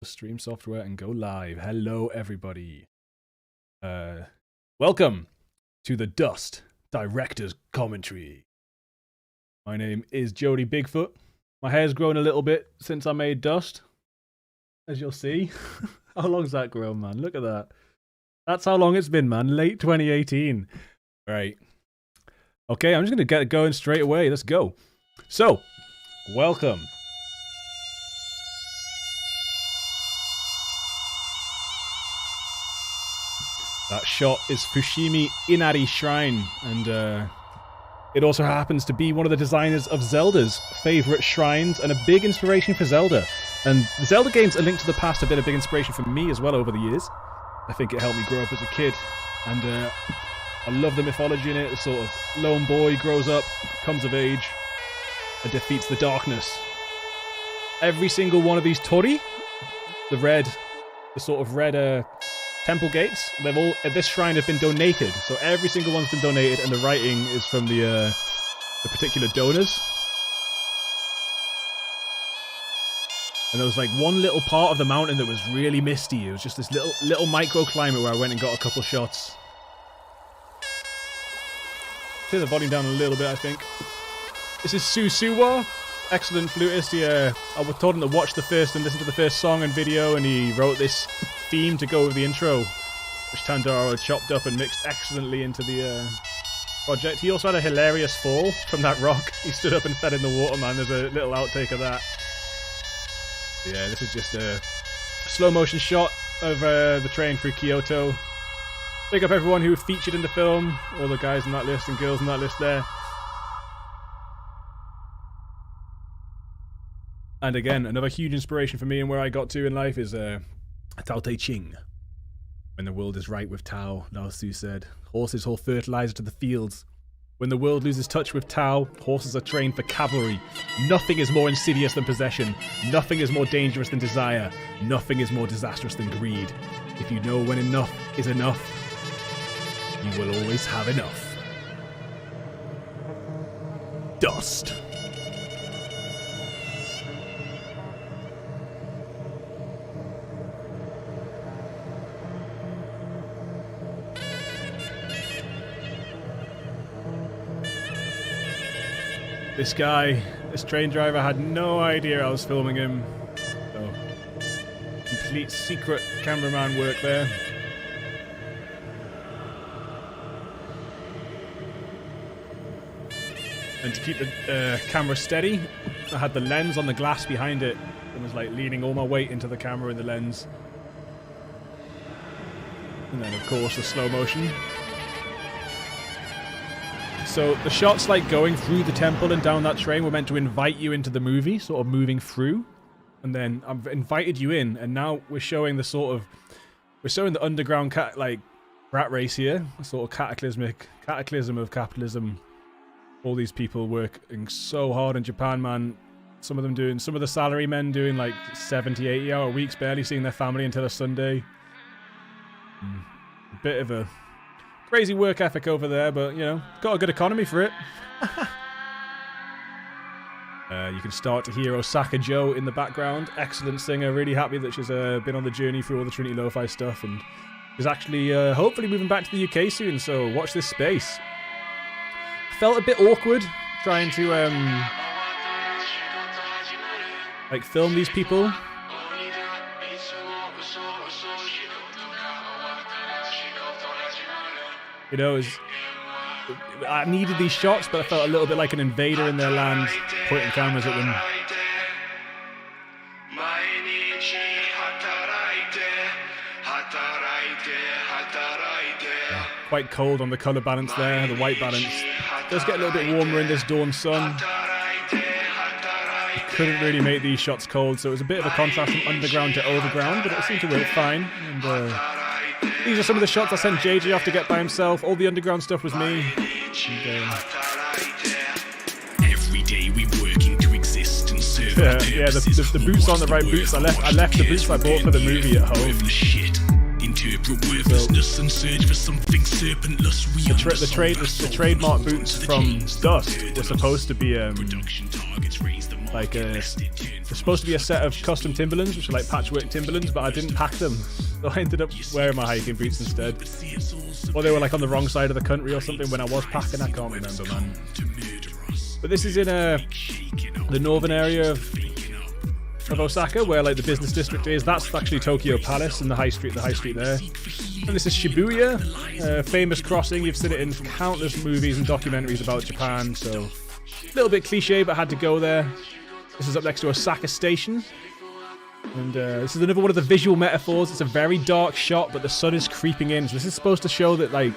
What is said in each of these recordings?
the stream software and go live. Hello, everybody. Welcome to the Duszt Director's Commentary. My name is Jody Bigfoot. My hair's grown a little bit since I made Duszt, as you'll see. How long's that grown, man? Look at that. That's how long it's been, man. Late 2018. Right. Okay, I'm just going to get it going straight away. Let's go. So, welcome. That shot is Fushimi Inari Shrine, and it also happens to be one of the designers of Zelda's favourite shrines and a big inspiration for Zelda. And the Zelda games, A Link to the Past, have been a big inspiration for me as well over the years. I think it helped me grow up as a kid, and I love the mythology in it. A sort of lone boy grows up, comes of age, and defeats the darkness. Every single one of these tori, the sort of red temple gates, they've all at this shrine have been donated. So every single one's been donated, and the writing is from the particular donors. And there was like one little part of the mountain that was really misty. It was just this little microclimate where I went and got a couple shots. Turn the volume down a little bit, I think. This is Susuwa, excellent flutist. I was told him to watch the first and listen to the first song and video, and he wrote this theme to go with the intro, which Tandaro chopped up and mixed excellently into the project. He also had a hilarious fall from that rock. He stood up and fell in the water, man. There's a little outtake of that. Yeah, this is just a slow motion shot of the train through Kyoto. Big up everyone who featured in the film, all the guys on that list and girls on that list there. And again, another huge inspiration for me and where I got to in life is Tao Te Ching. When the world is right with Tao, Lao Tzu said, horses haul fertilizer to the fields. When the world loses touch with Tao, horses are trained for cavalry. Nothing is more insidious than possession. Nothing is more dangerous than desire. Nothing is more disastrous than greed. If you know when enough is enough, you will always have enough. Duszt. This guy, this train driver, had no idea I was filming him. So, complete secret cameraman work there. And to keep the camera steady, I had the lens on the glass behind it and was like leaning all my weight into the camera and the lens. And then of course the slow motion. So the shots like going through the temple and down that train were meant to invite you into the movie, sort of moving through. And then I've invited you in, and now we're showing the the underground rat race here, a sort of cataclysm of capitalism. All these people working so hard in Japan, man. Some of the salary men doing like 70, 80 hour weeks, barely seeing their family until a Sunday. A bit of a crazy work ethic over there, but, you know, got a good economy for it. You can start to hear Osaka Jo in the background. Excellent singer. Really happy that she's been on the journey through all the Trinity Lo-Fi stuff and is actually hopefully moving back to the UK soon, so watch this space. Felt a bit awkward trying to film these people. You know, I needed these shots, but I felt a little bit like an invader in their land, pointing cameras at them. Yeah, quite cold on the colour balance there, the white balance. It does get a little bit warmer in this dawn sun. I couldn't really make these shots cold, so it was a bit of a contrast from underground to overground, but it seemed to work fine. And, these are some of the shots I sent JJ off to get by himself. All the underground stuff was me. And, every day we working to exist and serve the boots aren't the right boots. I left the boots I bought for the movie at home. Interpret worthlessness and search for something serpentless. The trademark boots from Duszt were supposed to be production targets raise the Like, there's supposed to be a set of custom Timberlands, which are like patchwork Timberlands, but I didn't pack them. So I ended up wearing my hiking boots instead. Or they were like on the wrong side of the country or something when I was packing, I can't remember, man. But this is in the northern area of Osaka, where like the business district is. That's actually Tokyo Palace and the high street there. And this is Shibuya, famous crossing. You've seen it in countless movies and documentaries about Japan, so a little bit cliche, but had to go there. This is up next to Osaka Station. And this is another one of the visual metaphors. It's a very dark shot, but the sun is creeping in. So this is supposed to show that, like,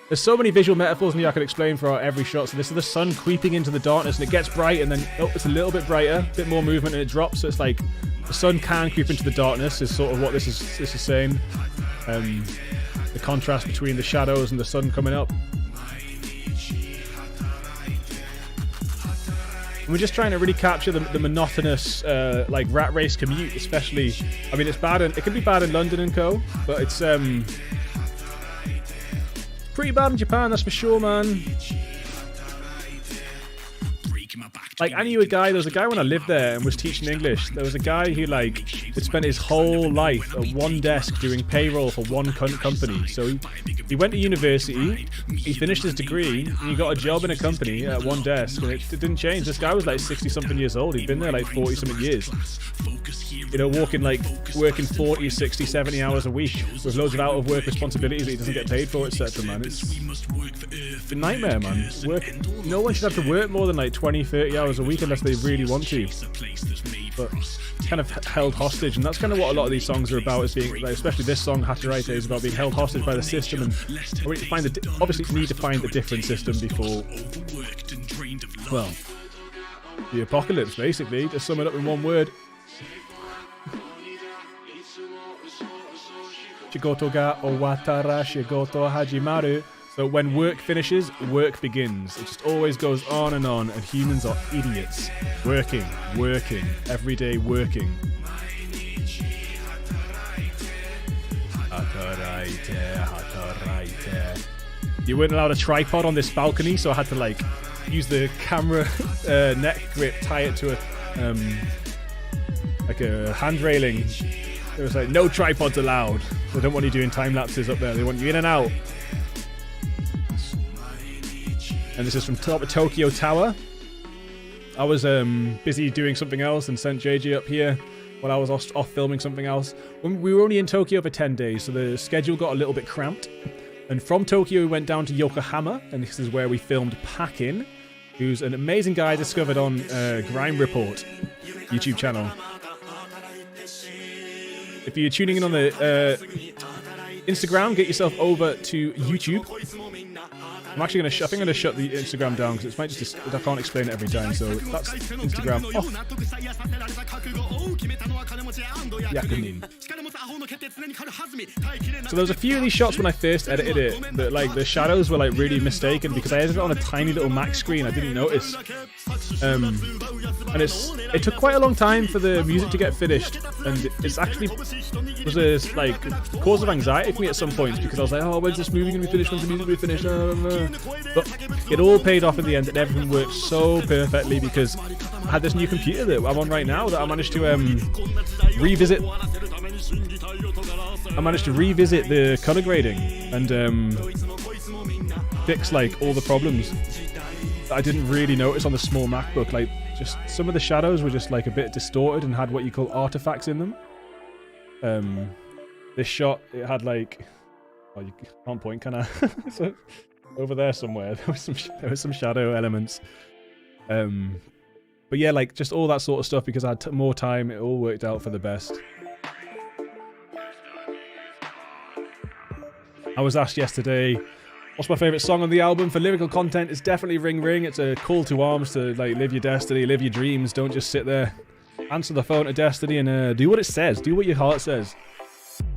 there's so many visual metaphors in here I could explain for every shot. So this is the sun creeping into the darkness, and it gets bright, and then it's a little bit brighter, a bit more movement, and it drops. So it's like the sun can creep into the darkness is sort of what this is saying. The contrast between the shadows and the sun coming up. And we're just trying to really capture the monotonous, like, rat race commute, especially. I mean, it can be bad in London and co, but it's pretty bad in Japan, that's for sure, man. Like, I knew there was a guy when I lived there and was teaching English. There was a guy who, like, had spent his whole life at one desk doing payroll for one company. So he went to university, he finished his degree, and he got a job in a company at one desk, and it didn't change. This guy was like 60-something years old. He'd been there like 40-something years. You know, working 40, 60, 70 hours a week with loads of out-of-work responsibilities that he doesn't get paid for, etc., man. It's a nightmare, man. No one should have to work more than like 20, 30 hours a week unless they really want to. But kind of held hostage, and that's kind of what a lot of these songs are about, is being, like, especially this song, Hataraite, is about being held hostage by the system, and obviously need to find a different system before, well, the apocalypse, basically, to sum it up in one word. Shigoto ga owatara shigoto hajimaru. So when work finishes, work begins. It just always goes on, and humans are idiots. Working, every day working. Hataraite. You weren't allowed a tripod on this balcony, so I had to, like, use the camera neck grip, tie it to a hand railing. It was like, no tripods allowed. They don't want you doing time lapses up there. They want you in and out. And this is from top of Tokyo Tower. I was busy doing something else and sent JJ up here while I was off filming something else. We were only in Tokyo for 10 days, so the schedule got a little bit cramped. And from Tokyo, we went down to Yokohama, and this is where we filmed Packin', who's an amazing guy discovered on Grime Report YouTube channel. If you're tuning in on the Instagram, get yourself over to YouTube. I'm actually going to I think I'm going to shut the Instagram down because it might just I can't explain it every time. So that's Instagram off. So there was a few of these shots when I first edited it that, like, the shadows were, like, really mistaken because I edited it on a tiny little Mac screen. I didn't notice. And it took quite a long time for the music to get finished, and it's actually was a, like, cause of anxiety for me at some points because I was like, oh, when's this movie going to be finished? When's the music going to be finished? But it all paid off in the end, and everything worked so perfectly because I had this new computer that I'm on right now that I managed to revisit. I managed to revisit the color grading and fix, like, all the problems that I didn't really notice on the small MacBook. Like, just some of the shadows were just, like, a bit distorted and had what you call artifacts in them. This shot, it had, like, oh, you can't point, can I? So, over there somewhere, there was some shadow elements. But yeah, like, just all that sort of stuff because I had more time. It all worked out for the best. I was asked yesterday, what's my favourite song on the album? For lyrical content, it's definitely Ring Ring. It's a call to arms to, like, live your destiny, live your dreams. Don't just sit there. Answer the phone to destiny and do what it says. Do what your heart says.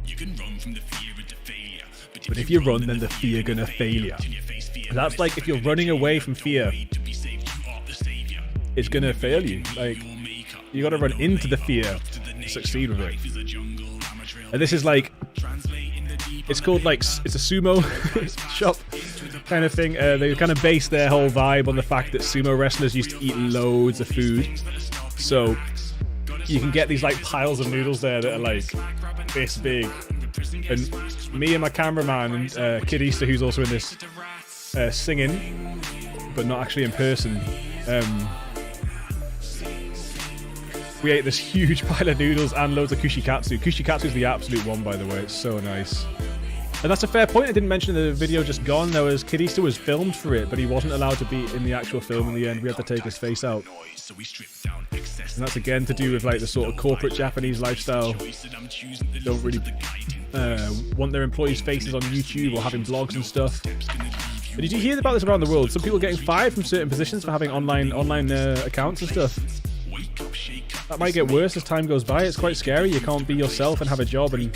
You can run from the fear of the failure, but if you run, then the fear gonna fail you. That's like, if you're running away from fear, it's gonna fail you. Like, you gotta run into the fear to succeed with it. And this is like, it's called, like, it's a sumo shop kind of thing. They kind of base their whole vibe on the fact that sumo wrestlers used to eat loads of food. So you can get these like piles of noodles there that are like this big. And me and my cameraman and Kid Easter, who's also in this, singing, but not actually in person. We ate this huge pile of noodles and loads of kushikatsu. Kushikatsu is the absolute one, by the way. It's so nice. And that's a fair point. I didn't mention in the video just gone. There was Kid Easter was filmed for it, but he wasn't allowed to be in the actual film in the end. We had to take his face out. And that's again to do with like the sort of corporate Japanese lifestyle. Don't really want their employees' faces on YouTube or having blogs and stuff. But did you hear about this around the world? Some people getting fired from certain positions for having online accounts and stuff. That might get worse as time goes by. It's quite scary. You can't be yourself and have a job, and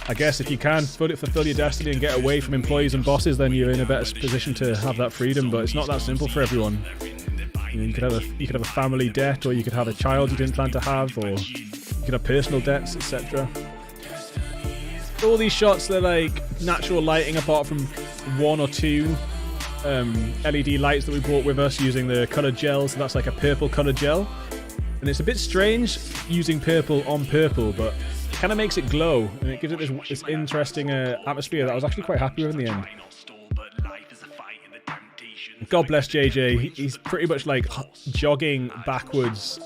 I guess if you can fulfill your destiny and get away from employees and bosses, then you're in a better position to have that freedom. But it's not that simple for everyone. You know, you could have a family debt, or you could have a child you didn't plan to have, or you could have personal debts, etc. All these shots, they're like natural lighting apart from one or two LED lights that we brought with us using the colored gel. So that's like a purple colored gel. And it's a bit strange using purple on purple, but it kind of makes it glow, and it gives it this interesting atmosphere that I was actually quite happy with in the end. God bless JJ. He's pretty much like jogging backwards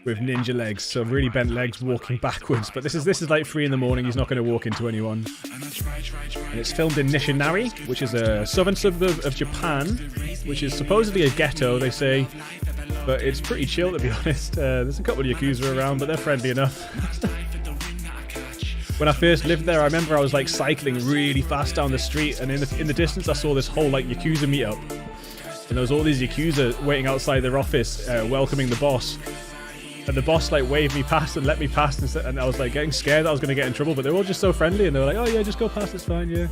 with ninja legs, so really bent legs walking backwards. But this is like 3 in the morning. He's not going to walk into anyone. And it's filmed in Nishinari, which is a southern suburb of Japan, which is supposedly a ghetto, they say. But it's pretty chill, to be honest. There's a couple of Yakuza around, but they're friendly enough. When I first lived there, I remember I was like cycling really fast down the street, and in the distance I saw this whole like Yakuza meetup. And there was all these Yakuza waiting outside their office, welcoming the boss. And the boss like waved me past and let me past, and I was like getting scared that I was going to get in trouble, but they were all just so friendly, and they were like, oh yeah, just go past, it's fine, yeah.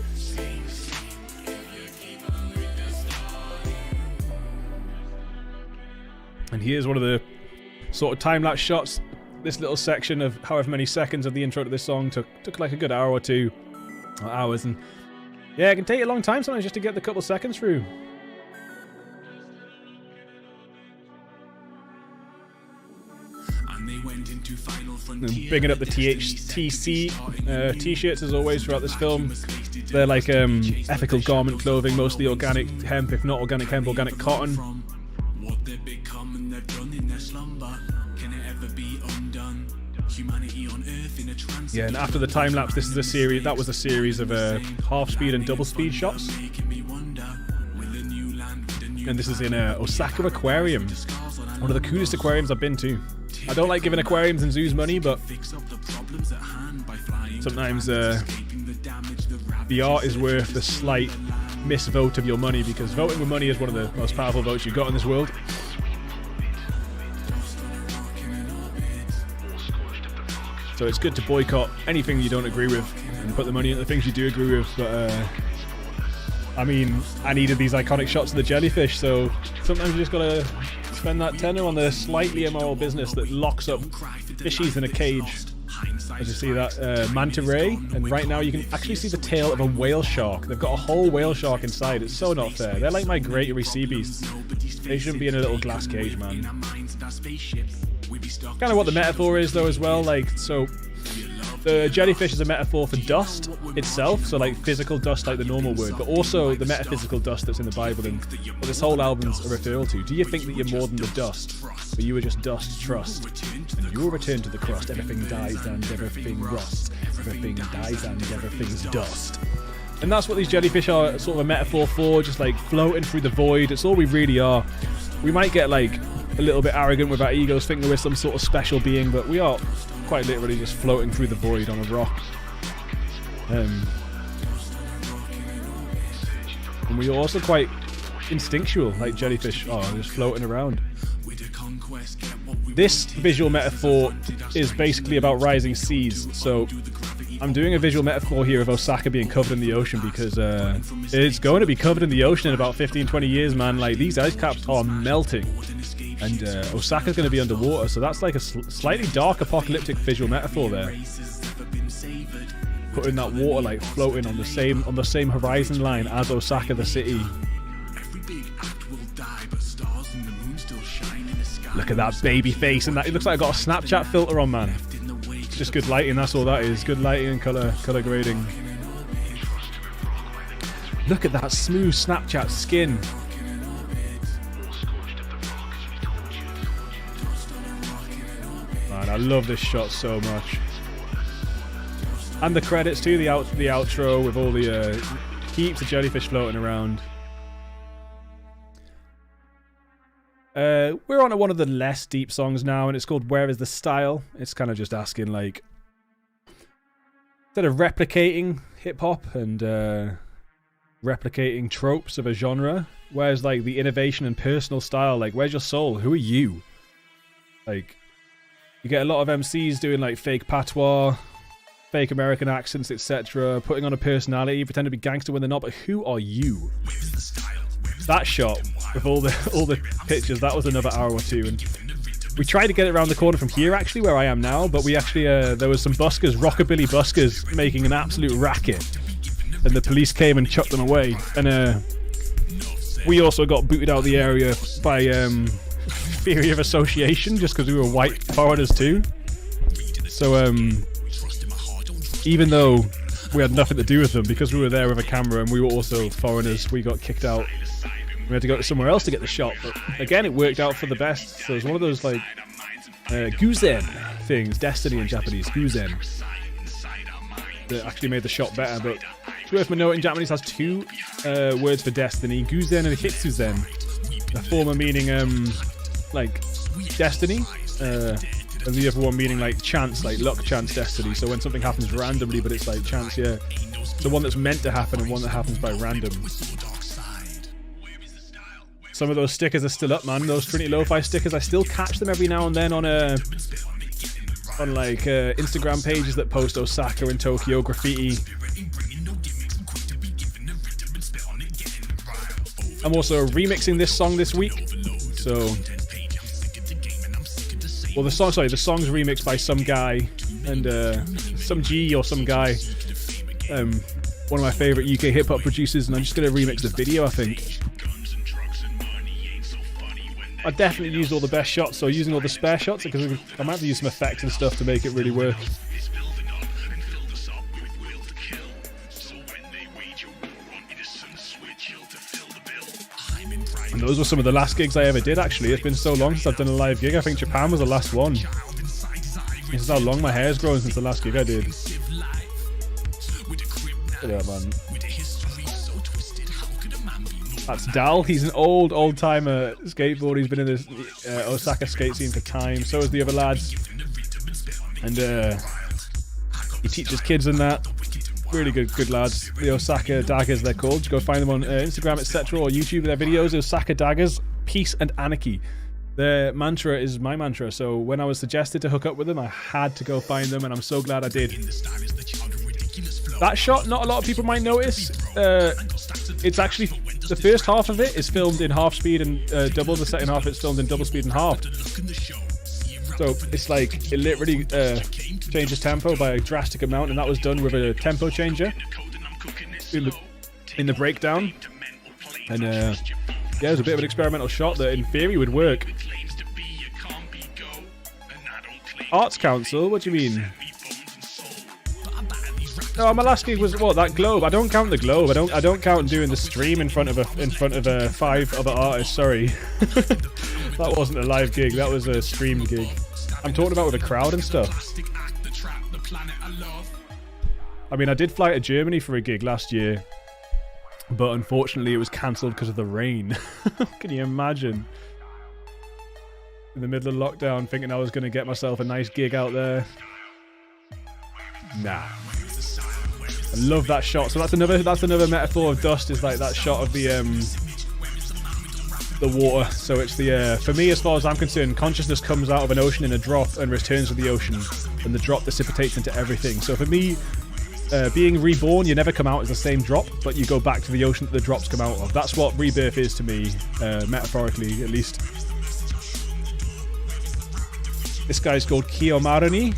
And here's one of the sort of time-lapse shots. This little section of however many seconds of the intro to this song took like a good hour or 2, or hours, and yeah, it can take a long time sometimes just to get the couple seconds through. And bigging up the THTC t-shirts as always throughout this film. They're like ethical garment clothing, mostly organic hemp, if not organic hemp, organic cotton. What they become and they've done in their slumber. Can it ever be undone? Humanity on Earth in a trance. Yeah, and after the time lapse, this is a series. That was a series of half speed and double speed shots. And this is in Osaka Aquarium, one of the coolest aquariums I've been to. I don't like giving aquariums and zoos money, but sometimes the art is worth the slight misvote of your money, because voting with money is one of the most powerful votes you've got in this world. So it's good to boycott anything you don't agree with and put the money into the things you do agree with. But I mean, I needed these iconic shots of the jellyfish, so sometimes you just gotta spend that tenner on the slightly immoral business that locks up fishies in a cage. As you see that manta ray, and right now you can actually see the tail of a whale shark. They've got a whole whale shark inside. It's so not fair. They're like migratory sea beasts. They shouldn't be in a little glass cage, man. Kind of what the metaphor is though as well. Like, so the jellyfish is a metaphor for dust itself, so like physical dust like the normal word, but also the metaphysical dust that's in the Bible and what this whole album's a referral to. Do you think that you're more than the dust, but you were just dust, trust, and you'll return to the crust, everything dies and everything rusts, everything dies and everything's dust. And that's what these jellyfish are sort of a metaphor for, just like floating through the void. It's all we really are. We might get like a little bit arrogant with our egos, thinking we're some sort of special being, but we are quite literally just floating through the void on a rock. And we're also quite instinctual, like jellyfish are just floating around. This visual metaphor is basically about rising seas, so I'm doing a visual metaphor here of Osaka being covered in the ocean, because it's going to be covered in the ocean in about 15-20 years, man. Like, these ice caps are melting, and Osaka's going to be underwater, so that's like a slightly dark apocalyptic visual metaphor there. Putting that water like floating on the same horizon line as Osaka the city. Every big act will die, but stars and the moon still shine in the sky. Look at that baby face, and that it looks like I got a Snapchat filter on, man. Just good lighting, that's all that is. Good lighting and color grading. Look at that smooth Snapchat skin. Man, I love this shot so much. And the credits too, the outro with all the heaps of jellyfish floating around. We're on to one of the less deep songs now, and it's called Where Is the Style? It's kind of just asking, like, instead of replicating hip-hop and replicating tropes of a genre, where's, like, the innovation and personal style? Like, where's your soul? Who are you? Like, you get a lot of MCs doing, like, fake patois, fake American accents, etc., putting on a personality, pretend to be gangster when they're not, but who are you? That shot with all the pictures, that was another hour or two, and we tried to get it around the corner from here, actually, where I am now, but we actually there was some buskers, rockabilly buskers, making an absolute racket, and the police came and chucked them away, and we also got booted out of the area by theory of association, just because we were white foreigners too. So even though we had nothing to do with them, because we were there with a camera and we were also foreigners, we got kicked out. We had to go somewhere else to get the shot, but again, it worked out for the best. So it was one of those, like, guzen things, destiny in Japanese, guzen, that actually made the shot better. But it's worth noting, Japanese has two words for destiny, guzen and hitsuzen. The former meaning, like, destiny, and the other one meaning, like, chance, like luck, chance, destiny. So when something happens randomly, but it's like chance, yeah. So one that's meant to happen and one that happens by random. Some of those stickers are still up, man. Those Trinity Lo-Fi stickers, I still catch them every now and then on like Instagram pages that post Osaka and Tokyo graffiti. I'm also remixing this song this week, so well, the song's remixed by some guy and some G or some guy, one of my favorite UK hip hop producers, and I'm just gonna remix the video, I think. I definitely used all the best shots, so using all the spare shots, because I might have to use some effects and stuff to make it really work. And those were some of the last gigs I ever did, actually. It's been so long since I've done a live gig. I think Japan was the last one. This is how long my hair's grown since the last gig I did. Yeah, man. That's Dal. He's an old-timer skateboarder. He's been in this Osaka skate scene for time. So is the other lads. And he teaches kids in that. Really good lads. The Osaka Daggers, they're called. You go find them on Instagram, etc., or YouTube. Their videos, Osaka Daggers, peace and anarchy. Their mantra is my mantra. So when I was suggested to hook up with them, I had to go find them, and I'm so glad I did. That shot, not a lot of people might notice. It's actually, the first half of it is filmed in half speed and double. The second half it's filmed in double speed and half. So it's like, it literally changes tempo by a drastic amount, and that was done with a tempo changer in the breakdown. And yeah, it was a bit of an experimental shot that in theory would work. Arts Council? What do you mean? No, my last gig was what, that globe. I don't count the globe. I don't count doing the stream in front of 5 other artists. Sorry, that wasn't a live gig. That was a streamed gig. I'm talking about with a crowd and stuff. I mean, I did fly to Germany for a gig last year, but unfortunately it was cancelled because of the rain. Can you imagine? In the middle of lockdown, thinking I was going to get myself a nice gig out there. Nah. I love that shot. So that's another metaphor of Duszt, is like that shot of the water. So it's the for me, as far as I'm concerned, consciousness comes out of an ocean in a drop and returns to the ocean, and the drop dissipates into everything. So for me, being reborn, you never come out as the same drop, but you go back to the ocean that the drops come out of. That's what rebirth is to me, metaphorically at least. This guy's called Kiyomarony.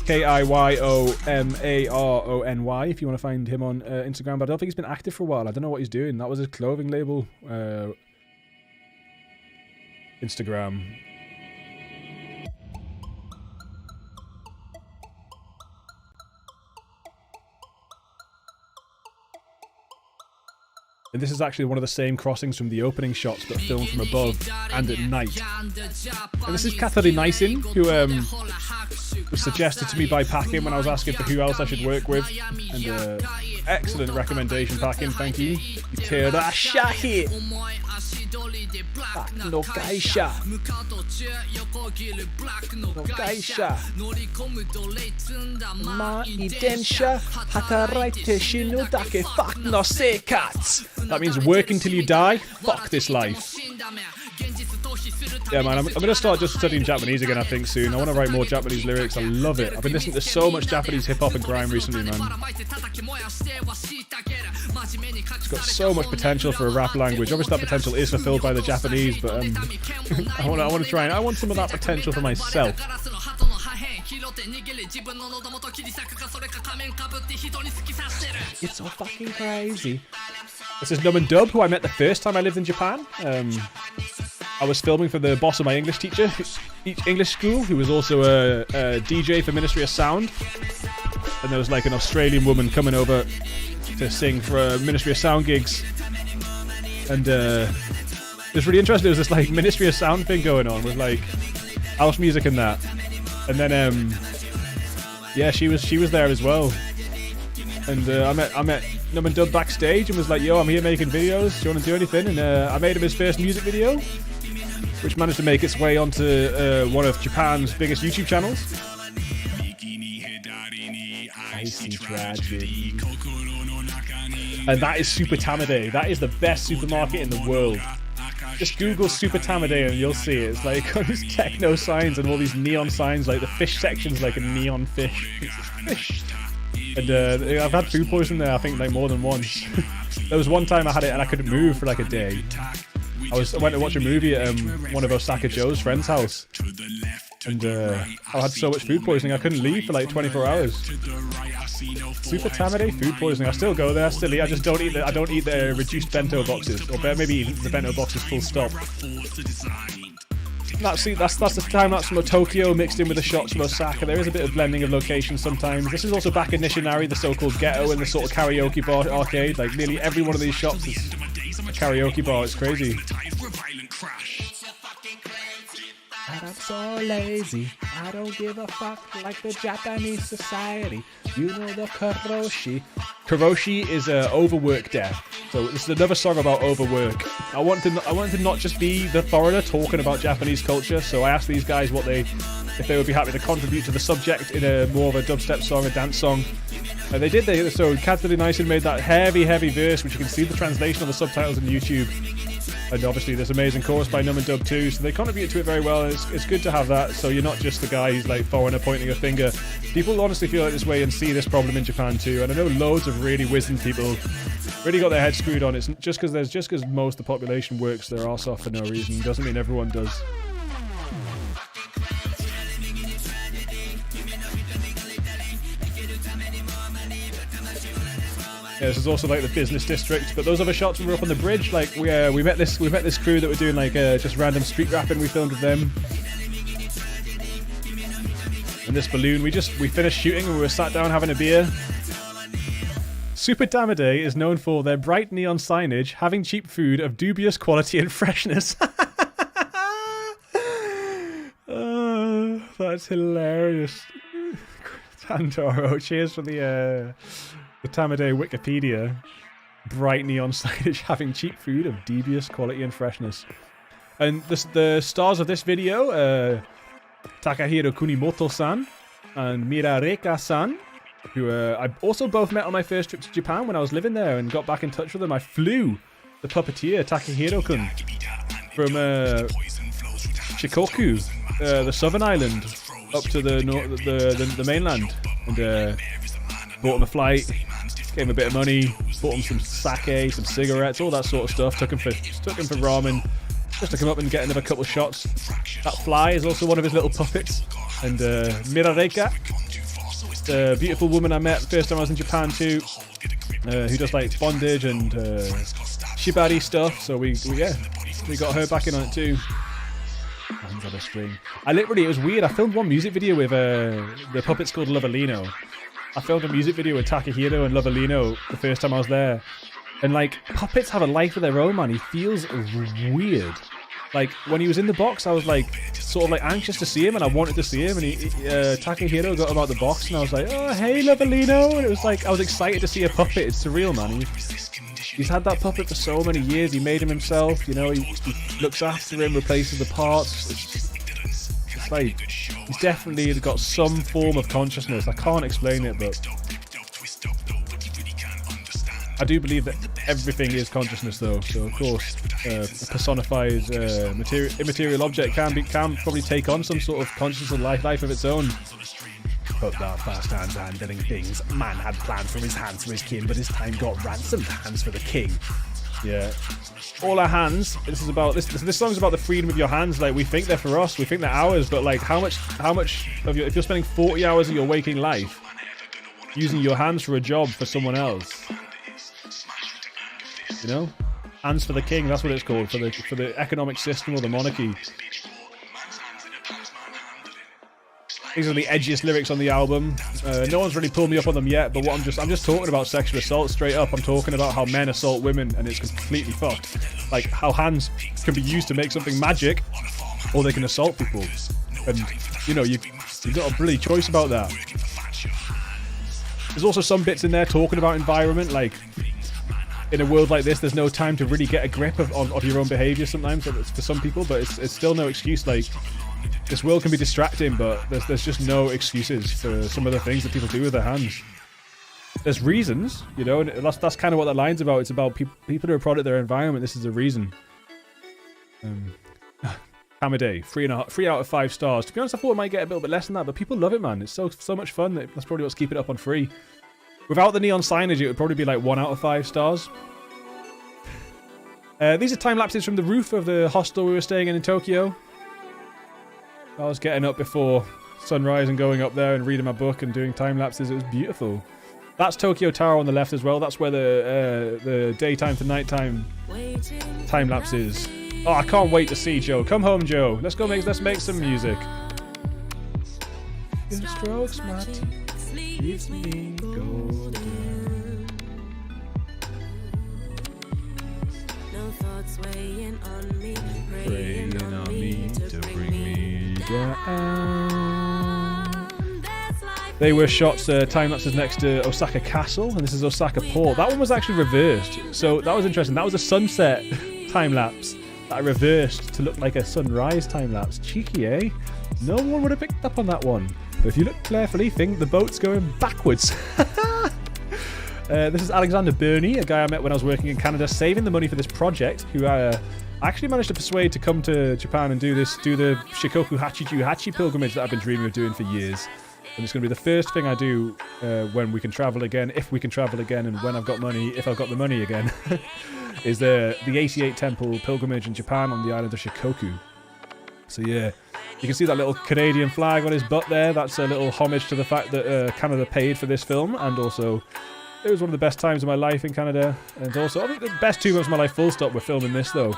Kiyomarony, if you want to find him on Instagram, but I don't think he's been active for a while. I don't know what he's doing. That was his clothing label. Instagram. And this is actually one of the same crossings from the opening shots, but filmed from above and at night. And this is Catherine Nysin, who was suggested to me by Packin when I was asking for who else I should work with. And excellent recommendation, Packin, thank you. Terasha hit. No geisha. No geisha. Ma idensha hataraite shinudake fuck no seikatsu. That means working till you die. Fuck this life. Yeah, man, I'm going to start just studying Japanese again, I think, soon. I want to write more Japanese lyrics. I love it. I've been listening to so much Japanese hip-hop and grime recently, man. It's got so much potential for a rap language. Obviously, that potential is fulfilled by the Japanese, but I want to try and I want some of that potential for myself. It's so fucking crazy. This is Num and Dub, who I met the first time I lived in Japan. I was filming for the boss of my English teacher, English school, who was also a DJ for Ministry of Sound. And there was like an Australian woman coming over to sing for Ministry of Sound gigs. And it was really interesting. There was this like Ministry of Sound thing going on with like house music and that. And then yeah, she was there as well. And I met Num and Dub backstage and was like, yo, I'm here making videos. Do you want to do anything? And I made him his first music video, which managed to make its way onto one of Japan's biggest YouTube channels. Icy Tragedy. And that is Super Tamade. That is the best supermarket in the world. Just Google Super Tamade and you'll see it. It's like all these techno signs and all these neon signs. Like the fish section's like a neon fish. Fish. And I've had food poisoning there, I think, like more than once. There was one time I had it and I couldn't move for like a day. I went to watch a movie at one of Osaka Joe's friend's house. And I had so much food poisoning I couldn't leave for like 24 hours. Super Tamade food poisoning. I still go there, I still eat. I just don't eat I don't eat the reduced bento boxes, or maybe even the bento boxes full stop. That's the time-lapse from Tokyo mixed in with the shots from Osaka. There is a bit of blending of locations sometimes. This is also back in Nishinari, the so-called ghetto, and the sort of karaoke bar arcade. Like nearly every one of these shops is a karaoke bar. It's crazy. I'm so lazy, I don't give a fuck like the Japanese society. You know the karoshi. Karoshi is overwork death. So this is another song about overwork. I want to not just be the foreigner talking about Japanese culture. So I asked these guys if they would be happy to contribute to the subject in a more of a dubstep song, a dance song. And they did. So Catherine Nysin made that heavy verse, which you can see the translation of the subtitles on YouTube. And obviously this amazing chorus by Num and Dub too, so they contribute to it very well. It's good to have that, so you're not just the guy who's like foreigner pointing a finger. People honestly feel like this way and see this problem in Japan too, and I know loads of really wizened people really got their heads screwed on. It's just because most of the population works their arse off for no reason, doesn't mean everyone does. Yeah, this is also like the business district, but those other shots when we were up on the bridge, like we met this crew that were doing like just random street rapping. We filmed with them. And this balloon, we finished shooting and we were sat down having a beer. Super Tamade is known for their bright neon signage, having cheap food of dubious quality and freshness. That's hilarious. Tandoro, cheers for the Tamade Wikipedia. Bright neon signage having cheap food of dubious quality and freshness. And the stars of this video, Takahiro Kunimoto-san and Mirareka-san, who I also both met on my first trip to Japan when I was living there and got back in touch with them. I flew the puppeteer Takahiro-kun from Shikoku, the southern island, up to the mainland, and bought him a flight, gave him a bit of money, bought him some sake, some cigarettes, all that sort of stuff. Took him for ramen, just to come up and get another couple of shots. That fly is also one of his little puppets. And Mirareka, the beautiful woman I met first time I was in Japan too, who does like bondage and shibari stuff. So we got her back in on it too. Hands on a string. It was weird. I filmed one music video with the puppets called Lovelino. I filmed a music video with Takahiro and Lovelino the first time I was there. And like, puppets have a life of their own, man. He feels weird. Like, when he was in the box, I was like, sort of like anxious to see him, and I wanted to see him, and Takahiro got him out the box, and I was like, oh, hey, Lovelino! And it was like, I was excited to see a puppet. It's surreal, man. He's had that puppet for so many years. He made him himself, you know, he looks after him, replaces the parts. It's like, he's definitely got some form of consciousness. I can't explain it, but I do believe that everything is consciousness, though. So, of course, a personified immaterial object can probably take on some sort of consciousness and life of its own. But thou fast hands handling things. Man had plans from his hands for his kin, but his time got ransomed hands for the king. Yeah. All our hands. This song's about the freedom of your hands. Like, we think they're for us, we think they're ours, but like, how much of your, if you're spending 40 hours of your waking life using your hands for a job for someone else, you know, hands for the king. That's what it's called, for the economic system or the monarchy. These are the edgiest lyrics on the album. No one's really pulled me up on them yet, but I'm just talking about sexual assault straight up. I'm talking about how men assault women, and it's completely fucked. Like, how hands can be used to make something magic, or they can assault people. And, you know, you've got a bloody choice about that. There's also some bits in there talking about environment, like, in a world like this, there's no time to really get a grip of your own behaviour sometimes for some people, but it's still no excuse. Like, this world can be distracting, but there's just no excuses for some of the things that people do with their hands. There's reasons, you know, and that's kind of what that line's about. It's about people who are a product of their environment. This is a reason. Hamade, 3 out of 5 stars. To be honest, I thought it might get a little bit less than that, but people love it, man. It's so much fun. That's probably what's keeping it up on free. Without the neon signage, it would probably be like 1 out of 5 stars. These are time lapses from the roof of the hostel we were staying in Tokyo. I was getting up before sunrise and going up there and reading my book and doing time lapses. It was beautiful. That's Tokyo Tower on the left as well. That's where the daytime to nighttime time lapse is. Oh, I can't wait to see Joe. Come home, Joe. Let's make some music. Your strokes, my teeth, leaves me golden. No thoughts weighing on me, praying on me to bring me down. They were shots, time lapses next to Osaka Castle, and this is Osaka Port. That one was actually reversed, so that was interesting. That was a sunset time lapse that I reversed to look like a sunrise time lapse. Cheeky, eh? No one would have picked up on that one. But if you look carefully, think the boat's going backwards. This is Alexander Burney, a guy I met when I was working in Canada, saving the money for this project, who I actually managed to persuade to come to Japan and do the Shikoku Hachiju Hachi pilgrimage that I've been dreaming of doing for years. And it's going to be the first thing I do when we can travel again, if we can travel again, and when I've got money, if I've got the money again, is the 88 Temple pilgrimage in Japan on the island of Shikoku. So yeah, you can see that little Canadian flag on his butt there. That's a little homage to the fact that Canada paid for this film, and also it was one of the best times of my life in Canada. And also, I think the best 2 months of my life full stop were filming this though.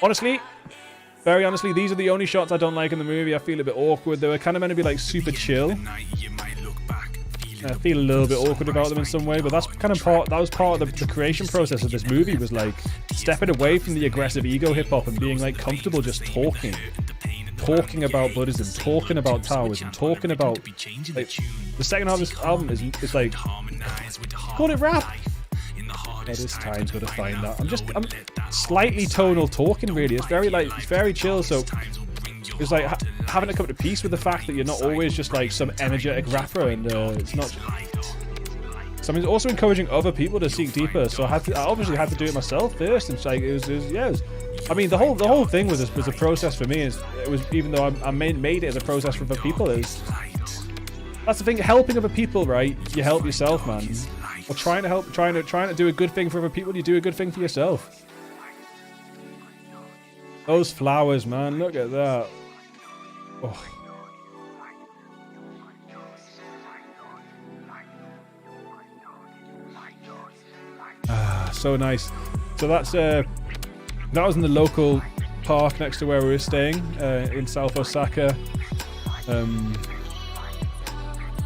Honestly, very honestly, these are the only shots I don't like in the movie. I feel a bit awkward. They were kind of meant to be like super chill. I feel a little bit awkward about them in some way, but that's kind of that was part of the creation process of this movie, was like stepping away from the aggressive ego hip-hop and being like comfortable just talking about Buddhism, talking about Taoism, talking about like, the second half of this album is like, call it rap. It is time's got to find that. I'm slightly tonal talking, really. It's very chill, so it's like having to come to peace with the fact that you're not always just like some energetic rapper, and it's not. So I'm also encouraging other people to seek deeper. So I obviously had to do it myself first, and it's like it was. I mean, the whole thing was a process for me. It was, even though I made it as a process for other people. That's the thing. Helping other people, right? You help yourself, man. Or trying to do a good thing for other people, you do a good thing for yourself. Those flowers, man, look at that. Oh. Ah, so nice. So that's that was in the local park next to where we were staying in South Osaka.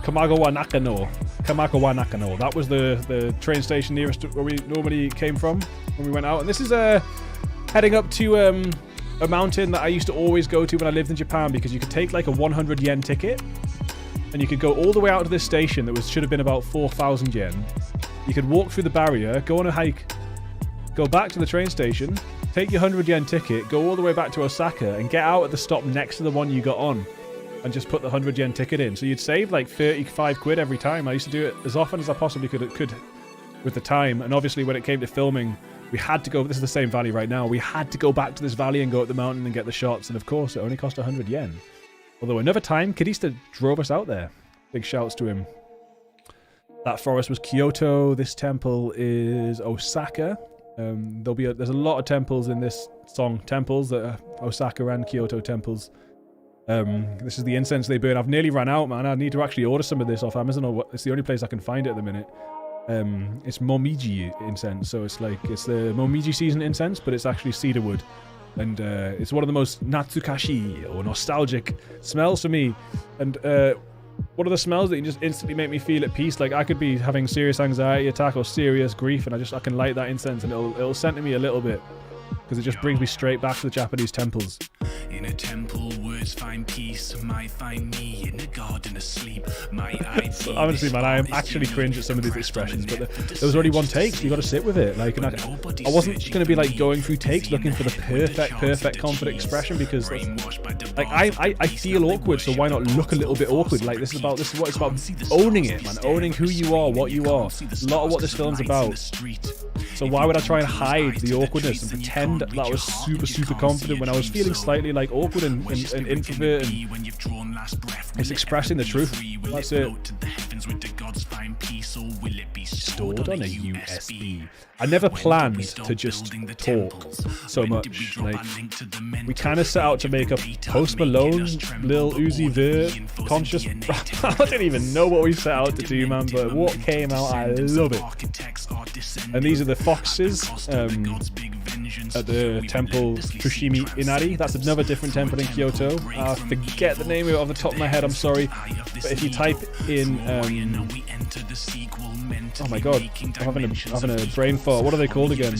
Kamagawa Nakano. That was the train station nearest to where we normally came from when we went out. And this is heading up to a mountain that I used to always go to when I lived in Japan, because you could take like a 100 yen ticket and you could go all the way out to this station that should have been about 4,000 yen. You could walk through the barrier, go on a hike, go back to the train station, take your 100 yen ticket, go all the way back to Osaka and get out at the stop next to the one you got on and just put the 100 yen ticket in. So you'd save like 35 quid every time. I used to do it as often as I possibly could with the time. And obviously when it came to filming, we had to go, this is the same valley right now, we had to go back to this valley and go up the mountain and get the shots. And of course it only cost 100 yen. Although another time, Kirista drove us out there. Big shouts to him. That forest was Kyoto. This temple is Osaka. There's a lot of temples in this song. Temples that are Osaka and Kyoto temples. This is the incense they burn. I've nearly run out, man. I need to actually order some of this off Amazon, or it's the only place I can find it at the minute. It's Momiji incense, so it's the Momiji season incense, but it's actually cedar wood. And it's one of the most natsukashi, or nostalgic smells for me. And one of the smells that can just instantly make me feel at peace. Like I could be having serious anxiety attack or serious grief, and I can light that incense and it'll center me a little bit, because it just brings me straight back to the Japanese temples. In a temple, words find peace, might find me in a garden asleep. So honestly, man, I am actually cringe at some of these expressions, but there was only one take, so you got to sit with it. Like, and I wasn't going to be like going through takes looking for the perfect confident expression, because like I feel awkward, so why not look a little bit awkward? Like this is what it's about, owning it, man, owning who you are, what you are. A lot of what this film's about. So why would I try and hide the awkwardness and pretend that I was super confident when I was feeling slightly like awkward and introvert, and it's expressing the truth. That's it. Stored on a USB. I never planned to just talk so much. Like, we kind of set out to make a Post Malone, Lil Uzi Vert conscious. I don't even know what we set out to do, man, but what came out, I love it. And these are the foxes at the temple Fushimi Inari. That's another different temple in Kyoto. I forget the name of it off the top of my head, I'm sorry. But if you type in oh my god, I'm having a brain fart. What are they called again?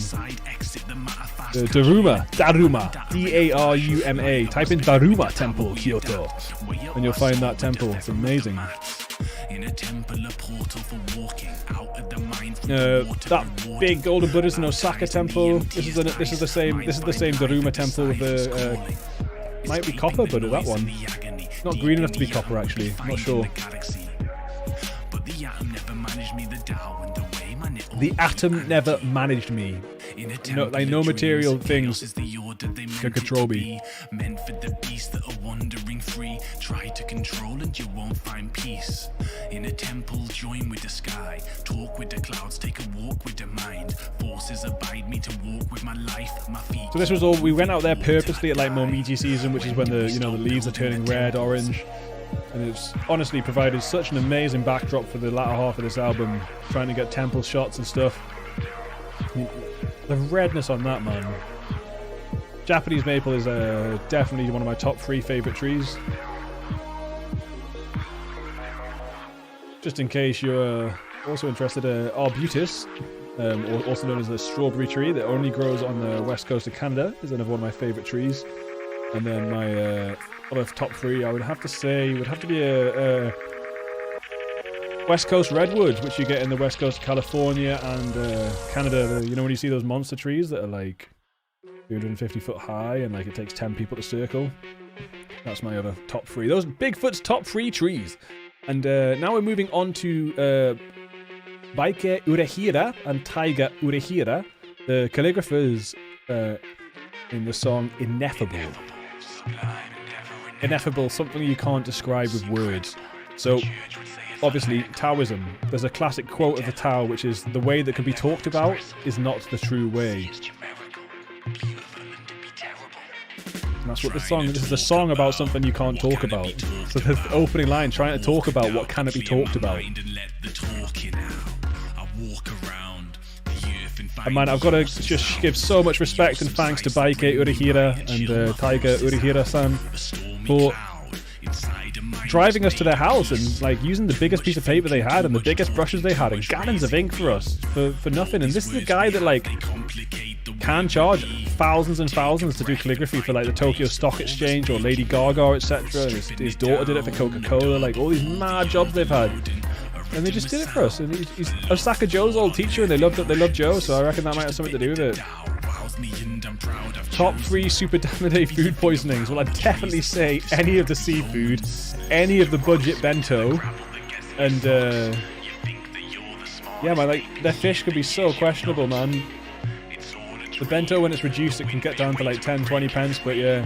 Daruma. D-A-R-U-M-A. Type in Daruma Temple, Kyoto, and you'll find that temple. It's amazing. That big golden Buddha's in Osaka temple. This is the same Daruma temple with the might be copper Buddha, that one. Not green enough to be copper, actually. I'm not sure. The atom never managed me. No material things can control me. Meant for the beasts that are wandering free. Try to control and you won't find peace. In a temple, join with the sky. Talk with the clouds, take a walk with the mind. Forces abide me to walk with my life, my feet. So this was all. We went out there purposely at like Momiji season, which is when the leaves are turning red, orange. And it's honestly provided such an amazing backdrop for the latter half of this album, trying to get temple shots and stuff. The redness on that, man. Japanese maple is definitely one of my top 3 favorite trees. Just in case you're also interested, arbutus, also known as the strawberry tree that only grows on the west coast of Canada, is another one of my favorite trees. And then my other top 3, I would have to say, would have to be a West Coast redwood, which you get in the west coast of California and Canada. When you see those monster trees that are like 250 foot high and like it takes 10 people to circle. That's my other top 3. Those Bigfoot's top 3 trees. And now we're moving on to Baike Urehira and Taiga Urehira, the calligraphers in the song Ineffable. Ineffable, something you can't describe with words. So, obviously, Taoism. There's a classic quote of the Tao, which is, the way that can be talked about is not the true way. And that's what this is a song about something you can't talk about. So the opening line, trying to talk about what cannot be talked about. And man, I've got to just give so much respect and thanks to Baike Urihira and Tiger Urihira-san for driving us to their house and like using the biggest piece of paper they had and the biggest brushes they had and gallons of ink for us for nothing. And this is a guy that like can charge thousands and thousands to do calligraphy for like the Tokyo Stock Exchange or Lady Gaga, etc. And his daughter did it for Coca-Cola. Like all these mad jobs they've had, and they just did it for us. And he's Osaka Joe's old teacher, and they loved Joe, so I reckon that might have something to do with it. Top 3 Super Damade food poisonings. Well, I'd definitely say any of the seafood, any of the budget bento, and yeah, man, like their fish can be so questionable, man. The bento, when it's reduced, it can get down to like 10-20 pence, but yeah.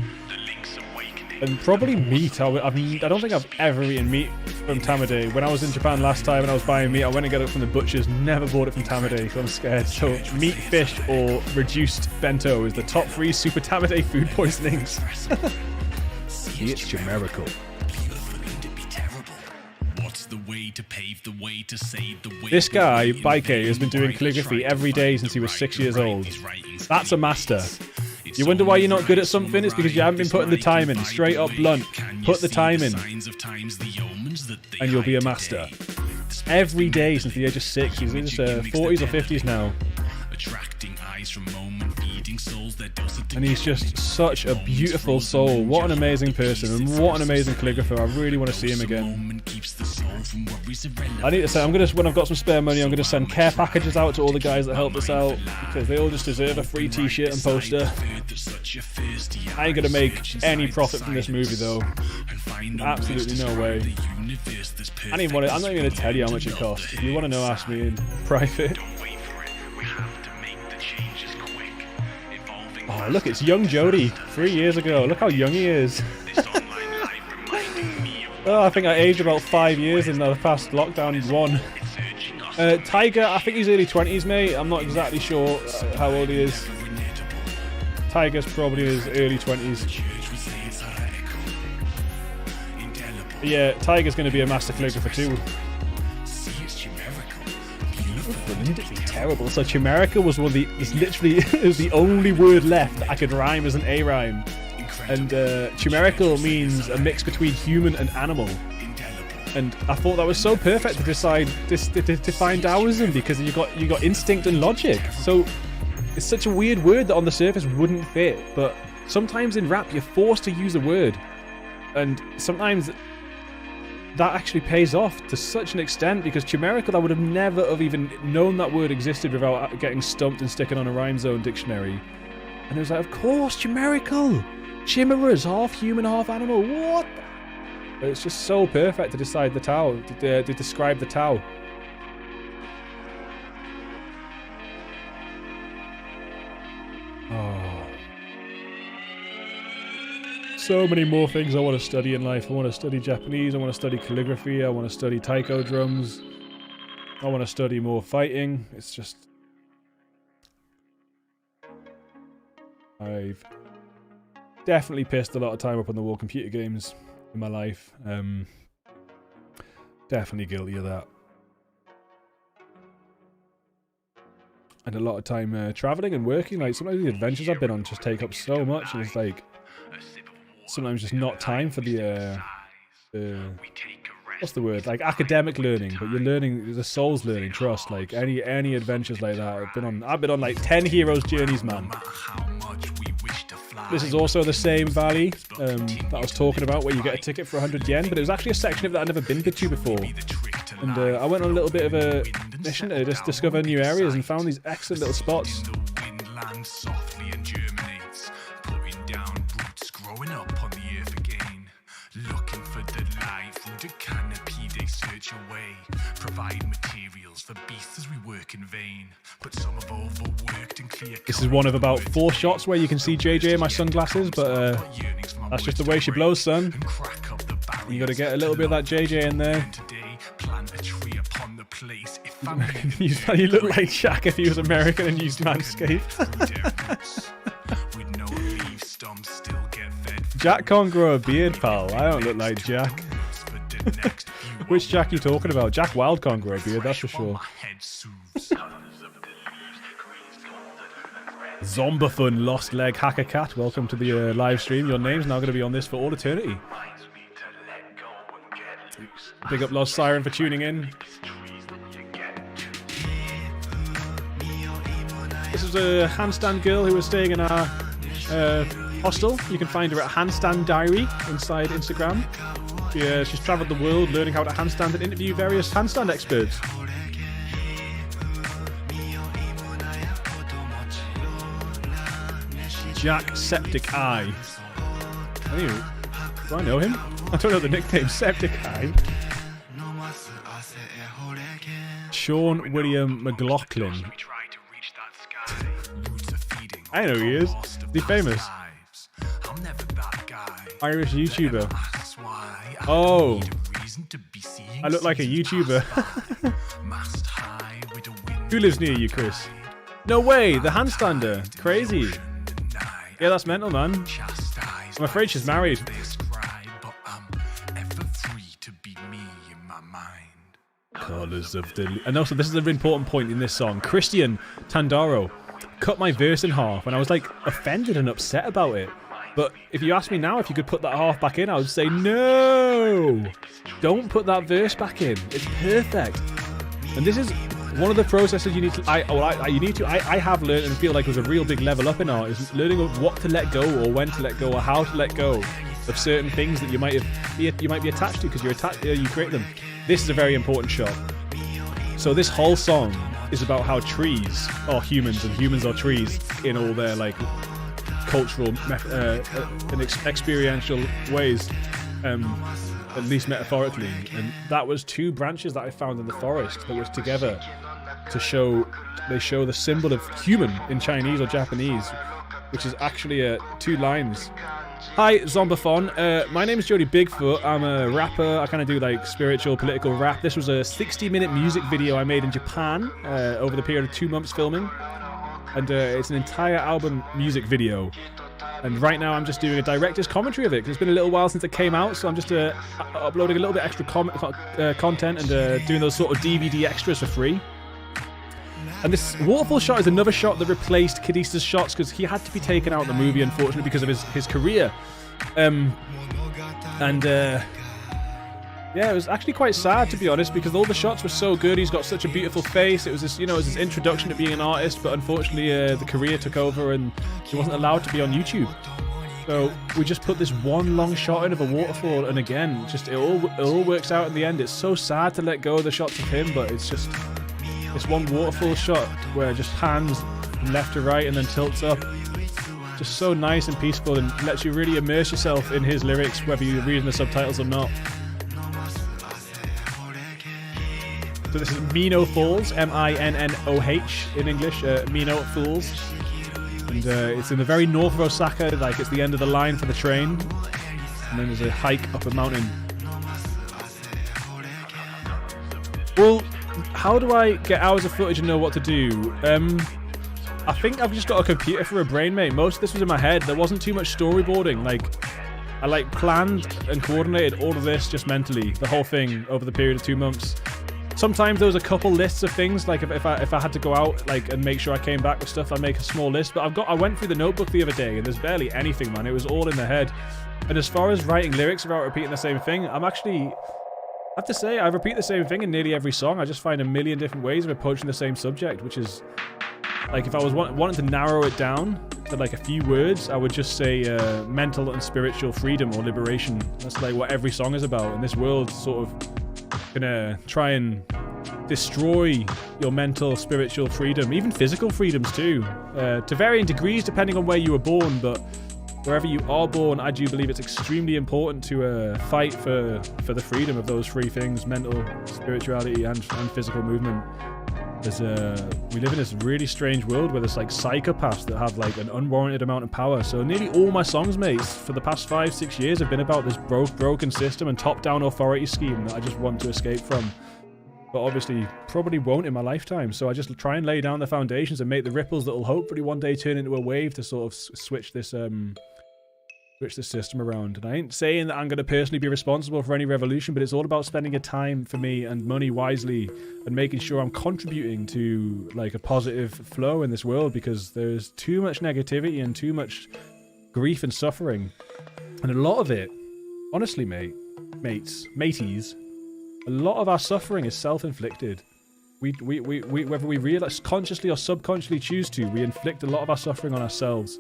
And probably meat. I don't think I've ever eaten meat from Tamade. When I was in Japan last time and I was buying meat, I went and got it from the butchers. Never bought it from Tamade because I'm scared. So meat, fish, or reduced bento is the top 3 Super Tamade food poisonings. It's chimerical. This guy, Baike, has been doing calligraphy every day since he was 6 years old. That's a master. You wonder why you're not good at something? It's because you haven't been putting the time in. Straight up blunt. Put the time in. And you'll be a master. Every day since the age of 6. He's in his 40s or 50s now. And he's just such a beautiful soul. What an amazing person. And what an amazing calligrapher. I really want to see him again. I need to say, when I've got some spare money, I'm going to send care packages out to all the guys that helped us out, because they all just deserve a free t-shirt and poster. I ain't going to make any profit from this movie though. Absolutely no way. I'm not even going to tell you how much it costs. If you want to know, ask me in private. Oh look, it's young Jody, 3 years ago. Look how young he is. Oh, I think I aged about 5 years in the past lockdown 1. Tiger, I think he's early 20s, mate. I'm not exactly sure how old he is. Tiger's probably in his early 20s. But yeah, Tiger's going to be a master calligrapher too. Wouldn't it be terrible? So chimerica was one of the, it's literally it was the only word left that I could rhyme as an A rhyme. And chimerical means a mix between human and animal. And I thought that was so perfect to decide to define Taoism, because you got instinct and logic. So it's such a weird word that on the surface wouldn't fit, but sometimes in rap you're forced to use a word, and sometimes that actually pays off to such an extent, because chimerical, I would have never have even known that word existed without getting stumped and sticking on a Rhyme Zone dictionary. And it was like, of course, chimerical! Chimeras, half human, half animal, what? But it's just so perfect to decide the Tao, to describe the Tao. Oh. So many more things I want to study in life. I want to study Japanese, I want to study calligraphy, I want to study taiko drums, I want to study more fighting. It's just... I've definitely pissed a lot of time up on the wall computer games in my life. Definitely guilty of that. And a lot of time travelling and working. Like, sometimes the adventures I've been on just take up so much, and it's like sometimes just not time for the what's the word? Like academic learning, but you're learning, the soul's learning, trust. Like any adventures like that. I've been on like 10 heroes journeys, man. This is also the same valley that I was talking about, where you get a ticket for 100 yen, but it was actually a section of it that I'd never been to before. And I went on a little bit of a mission to just discover new areas and found these excellent little spots. This is one of about 4 shots where you can see JJ in my sunglasses, but that's just the way she blows, son. You gotta get a little bit of that JJ in there. You look like Jack if he was American and used Manscaped. Jack can't grow a beard, pal. I don't look like Jack. Which Jack are you talking about? Jack Wild can't grow a beard, that's for sure. Zombafun Lost Leg Hacker Cat, welcome to the live stream. Your name's now going to be on this for all eternity. Big up Lost Siren for tuning in. This is a handstand girl who was staying in our hostel. You can find her at Handstand Diary inside Instagram. She's travelled the world learning how to handstand and interview various handstand experts. Jack Septic Eye. Anyway, do I know him? I don't know the nickname Septic Eye. Sean William McLaughlin. I know who he is. Is he famous? Irish YouTuber. Oh. I look like a YouTuber. Who lives near you, Chris? No way, the handstander. Crazy. Yeah, that's mental, man. I'm afraid she's married. Colors of the... And also, this is an important point in this song. Christian Tandaro cut my verse in half, and I was like offended and upset about it. But if you ask me now if you could put that half back in, I would say no! Don't put that verse back in. It's perfect. And this is one of the processes you need to... I have learned and feel like it was a real big level up in art, is learning of what to let go or when to let go or how to let go of certain things that you might be attached to because you create them. This is a very important shot. So this whole song is about how trees are humans and humans are trees in all their like cultural and experiential ways, at least metaphorically. And that was two branches that I found in the forest that was together to show the symbol of human in Chinese or Japanese, which is actually two lines. Hi, Zombathon. My name is Jody Bigfoot. I'm a rapper. I kind of do like spiritual, political rap. This was a 60-minute music video I made in Japan over the period of 2 months filming. And it's an entire album music video. And right now I'm just doing a director's commentary of it, because it's been a little while since it came out, so I'm just uploading a little bit extra content and doing those sort of DVD extras for free. And this waterfall shot is another shot that replaced Kadista's shots, because he had to be taken out of the movie, unfortunately, because of his career. Yeah, it was actually quite sad, to be honest, because all the shots were so good. He's got such a beautiful face. It was this, it was his introduction to being an artist, but unfortunately the career took over and he wasn't allowed to be on YouTube. So we just put this one long shot in of a waterfall, and again, just it all works out in the end. It's so sad to let go of the shots of him, but it's just this one waterfall shot where it just pans from left to right and then tilts up. Just so nice and peaceful, and lets you really immerse yourself in his lyrics, whether you're reading the subtitles or not. So this is Mino Falls, M-I-N-N-O-H in English, Mino Falls. And it's in the very north of Osaka, like it's the end of the line for the train. And then there's a hike up a mountain. Well, how do I get hours of footage and know what to do? I think I've just got a computer for a brain, mate. Most of this was in my head. There wasn't too much storyboarding. I planned and coordinated all of this just mentally, the whole thing over the period of 2 months. Sometimes there was a couple lists of things, like if I had to go out and make sure I came back with stuff, I'd make a small list. But I went through the notebook the other day and there's barely anything, man. It was all in the head. And as far as writing lyrics without repeating the same thing, I have to say I repeat the same thing in nearly every song. I just find a million different ways of approaching the same subject, which is like if I was wanting to narrow it down to like a few words, I would just say mental and spiritual freedom or liberation. That's like what every song is about. And this world sort of gonna try and destroy your mental, spiritual freedom, even physical freedoms too, to varying degrees depending on where you were born. But wherever you are born, I do believe it's extremely important to fight for the freedom of those three things: mental, spirituality, and physical movement. As we live in this really strange world where there's like psychopaths that have like an unwarranted amount of power. So nearly all my songs, mates, for the past 5-6 years have been about this broken system and top-down authority scheme that I just want to escape from. But obviously probably won't in my lifetime. So I just try and lay down the foundations and make the ripples that will hopefully one day turn into a wave to sort of switch this switch the system around. And I ain't saying that I'm going to personally be responsible for any revolution, but it's all about spending your time for me and money wisely and making sure I'm contributing to like a positive flow in this world, because there's too much negativity and too much grief and suffering. And a lot of it, honestly, mateys, a lot of our suffering is self-inflicted. We whether we realize consciously or subconsciously choose to, we inflict a lot of our suffering on ourselves.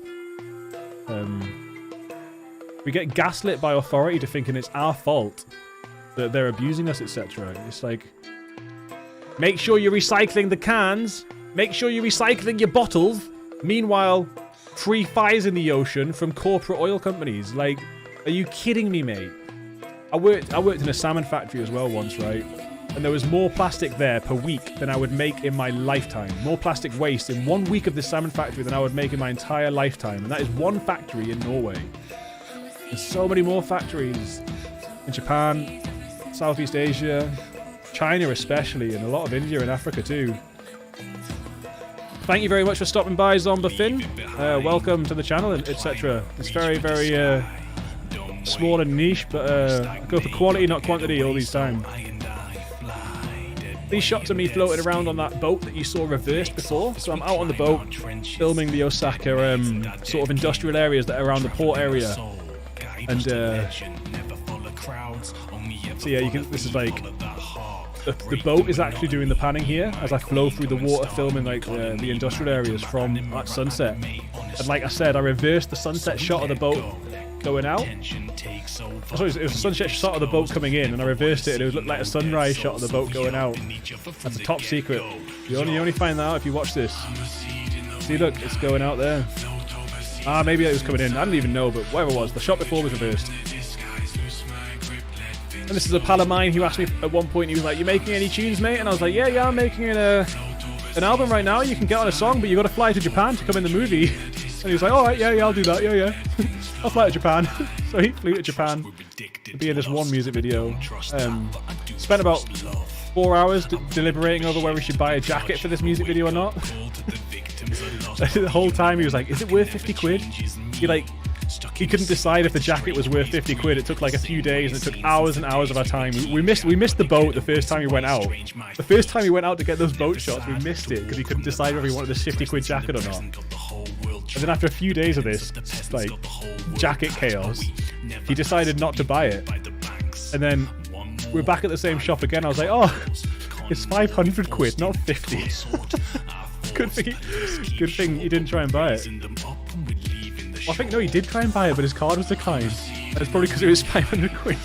We get gaslit by authority to thinking it's our fault that they're abusing us, etc. It's like, make sure you're recycling the cans, make sure you're recycling your bottles. Meanwhile, free fires in the ocean from corporate oil companies. Like, are you kidding me, mate? I worked in a salmon factory as well once, right? And there was more plastic there per week than I would make in my lifetime. More plastic waste in 1 week of this salmon factory than I would make in my entire lifetime. And that is one factory in Norway. There's so many more factories in Japan, Southeast Asia, China especially, and a lot of India and Africa too. Thank you very much for stopping by, Zombafin. Welcome to the channel, etc. It's very, very small and niche, but I go for quality, not quantity all these time. These shots of me floating around on that boat that you saw reversed before. So I'm out on the boat, filming the Osaka sort of industrial areas that are around the port area. And so yeah, you can. This is like the boat is actually doing the panning here as I flow through the water, filming like the industrial areas from that sunset. And like I said, I reversed the sunset shot of the boat going out. Sorry, it was a sunset shot of the boat coming in, and I reversed it, and it looked like a sunrise shot of the boat going out. That's a top secret. You only find that out if you watch this. See, look, it's going out there. Ah, maybe it was coming in. I don't even know, but whatever it was, the shot before was reversed. And this is a pal of mine who asked me at one point, he was like, "You making any tunes, mate?" And I was like, yeah, I'm making an album right now. You can get on a song, but you got to fly to Japan to come in the movie. And he was like, "All right, yeah, I'll do that. Yeah. I'll fly to Japan." So he flew to Japan to be in this one music video. Spent about 4 hours deliberating over whether we should buy a jacket for this music video or not. The whole time he was like, "Is it worth 50 quid?" He couldn't decide if the jacket was worth 50 quid. It took like a few days, and it took hours and hours of our time. We missed the boat the first time we went out. The first time we went out to get those boat shots, we missed it because he couldn't decide whether he wanted this 50 quid jacket or not. And then after a few days of this, like, jacket chaos, he decided not to buy it. And then we're back at the same shop again. I was like, "Oh, it's 500 quid, not 50. Good thing he didn't try and buy it. Well, I think, no, he did try and buy it, but his card was declined. That's probably because it was 500 quid.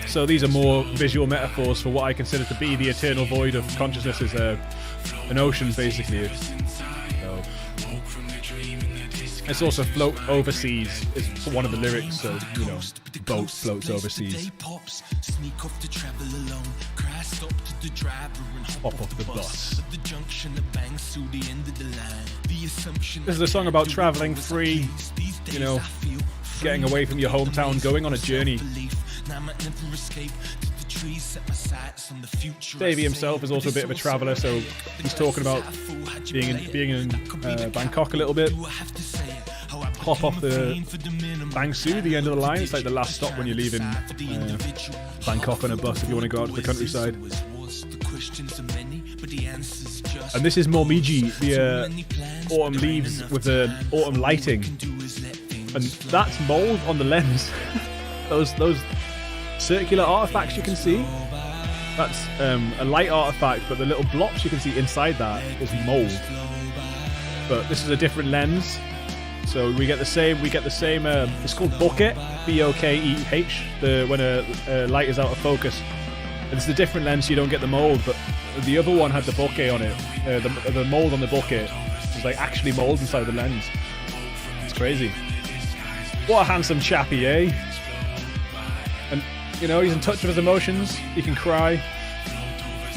So these are more visual metaphors for what I consider to be the eternal void of consciousness, is an ocean, basically. So, it's also float overseas is one of the lyrics, so, you know, boat floats overseas. Hop off the bus. This is a song about traveling free, you know, getting away from your hometown, going on a journey. Davey himself is also a bit of a traveller, so he's talking about being in Bangkok a little bit. Hop off the Bang Sue, the end of the line. It's like the last stop when you're leaving Bangkok on a bus if you want to go out to the countryside. And this is Momiji, the autumn leaves with the autumn lighting. And that's mold on the lens. those circular artifacts you can see, that's a light artifact, but the little blobs you can see inside that is mold. But this is a different lens, so we get the same. It's called bokeh, B-O-K-E-H. When a light is out of focus, and it's a different lens, so you don't get the mold. But the other one had the bokeh on it. The mold on the bokeh was like actually mold inside the lens. It's crazy. What a handsome chappy, eh? And, you know, he's in touch with his emotions. He can cry.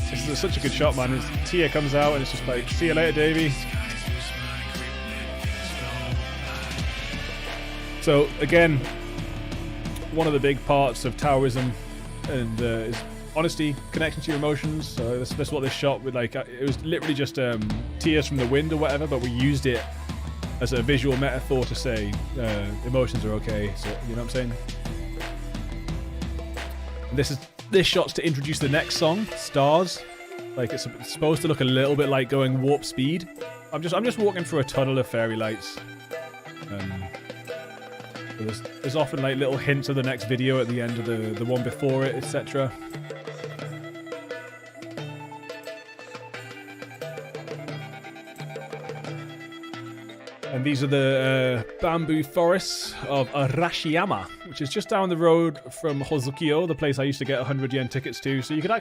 This is such a good shot, man. His tear comes out and it's just like, "See you later, Davey." So, again, one of the big parts of Taoism and is honesty, connection to your emotions. So that's what this shot with, like, it was literally just tears from the wind or whatever, but we used it as a visual metaphor to say emotions are okay. So, you know what I'm saying? And this shot's to introduce the next song, Stars. Like, it's supposed to look a little bit like going warp speed. I'm just walking through a tunnel of fairy lights. There's often like little hints of the next video at the end of the one before it, etc. And these are the bamboo forests of Arashiyama, which is just down the road from Hozukiyo, the place I used to get 100 yen tickets to. So you could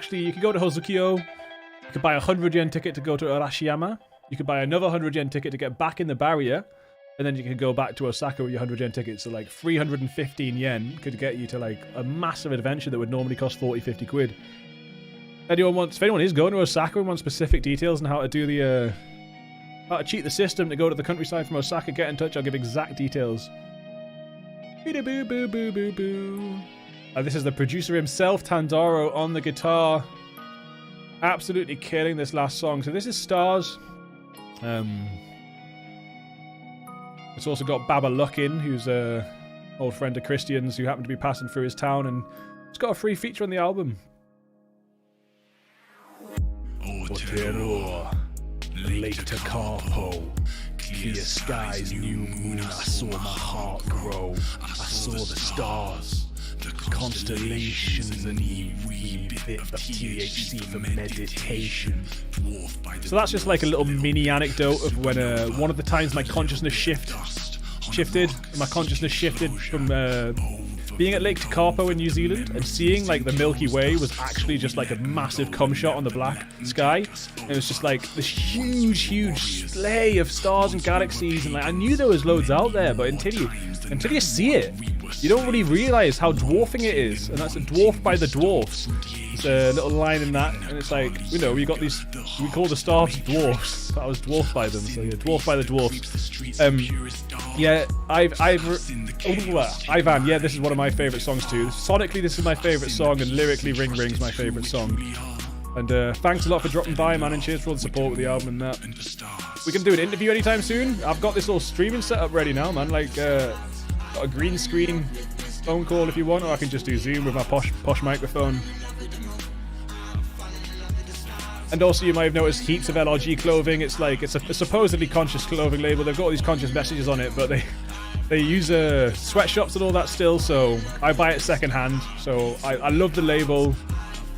go to Hozukiyo, you could buy a 100 yen ticket to go to Arashiyama, you could buy another 100 yen ticket to get back in the barrier, and then you can go back to Osaka with your 100 yen ticket. So like 315 yen could get you to like a massive adventure that would normally cost 40, 50 quid. If anyone is going to Osaka and wants specific details on how to do how to cheat the system to go to the countryside from Osaka, get in touch. I'll give exact details. And this is the producer himself, Tandaro, on the guitar. Absolutely killing this last song. So this is Stars. It's also got Baba Luckin, who's a old friend of Christian's who happened to be passing through his town, and it's got a free feature on the album. Otero, Lake Takapo, clear skies, new moon, I saw my heart grow. I saw the stars, the constellations, and wee bit of THC for meditation. So that's just like a little mini anecdote of when one of the times my consciousness shifted from being at Lake Takapo in New Zealand and seeing like the Milky Way was actually just like a massive cum shot on the black sky. It was just like this huge splay of stars and galaxies, and like I knew there was loads out there, but until you see it, you don't really realize how dwarfing it is. And that's a dwarf by the dwarfs. There's a little line in that, and it's like, you know, we call the stars dwarfs, but I was dwarfed by them, so yeah, dwarfed by the dwarfs. Yeah, Ivan, yeah, this is one of my favourite songs too. Sonically, this is my favourite song, and lyrically, Ring Ring's my favourite song. And thanks a lot for dropping by, man, and cheers for all the support with the album and that. We can do an interview anytime soon. I've got this all streaming set up ready now, man. Like, got a green screen phone call if you want, or I can just do Zoom with my posh microphone. And also, you might have noticed heaps of LRG clothing. It's like, it's a supposedly conscious clothing label. They've got all these conscious messages on it, but they use sweatshops and all that still, so I buy it secondhand. So I love the label.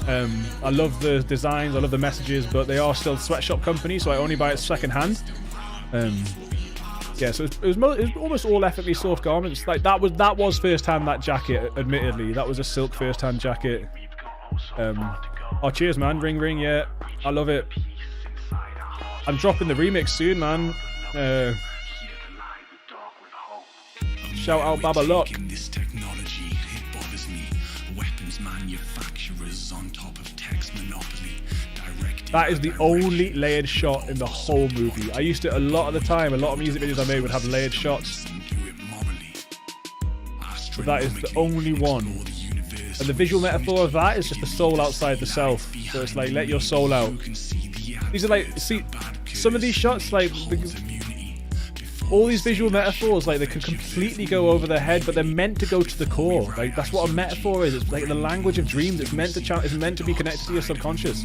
I love the designs, I love the messages, but they are still sweatshop companies, so I only buy it secondhand. Yeah, so it was almost all ethically sourced garments. Like that was first-hand, that jacket, admittedly. That was a silk first-hand jacket. Oh, cheers, man. Ring Ring, yeah. I love it. I'm dropping the remix soon, man. Shout out Baba Luck. That is the only layered shot in the whole movie. I used to, a lot of the time, a lot of music videos I made would have layered shots. But that is the only one. And the visual metaphor of that is just the soul outside the self. So it's like, let your soul out. These are like, see, some of these shots, like, all these visual metaphors, like, they could completely go over their head, but they're meant to go to the core. Like, that's what a metaphor is. It's like the language of dreams. It's meant to be connected to your subconscious.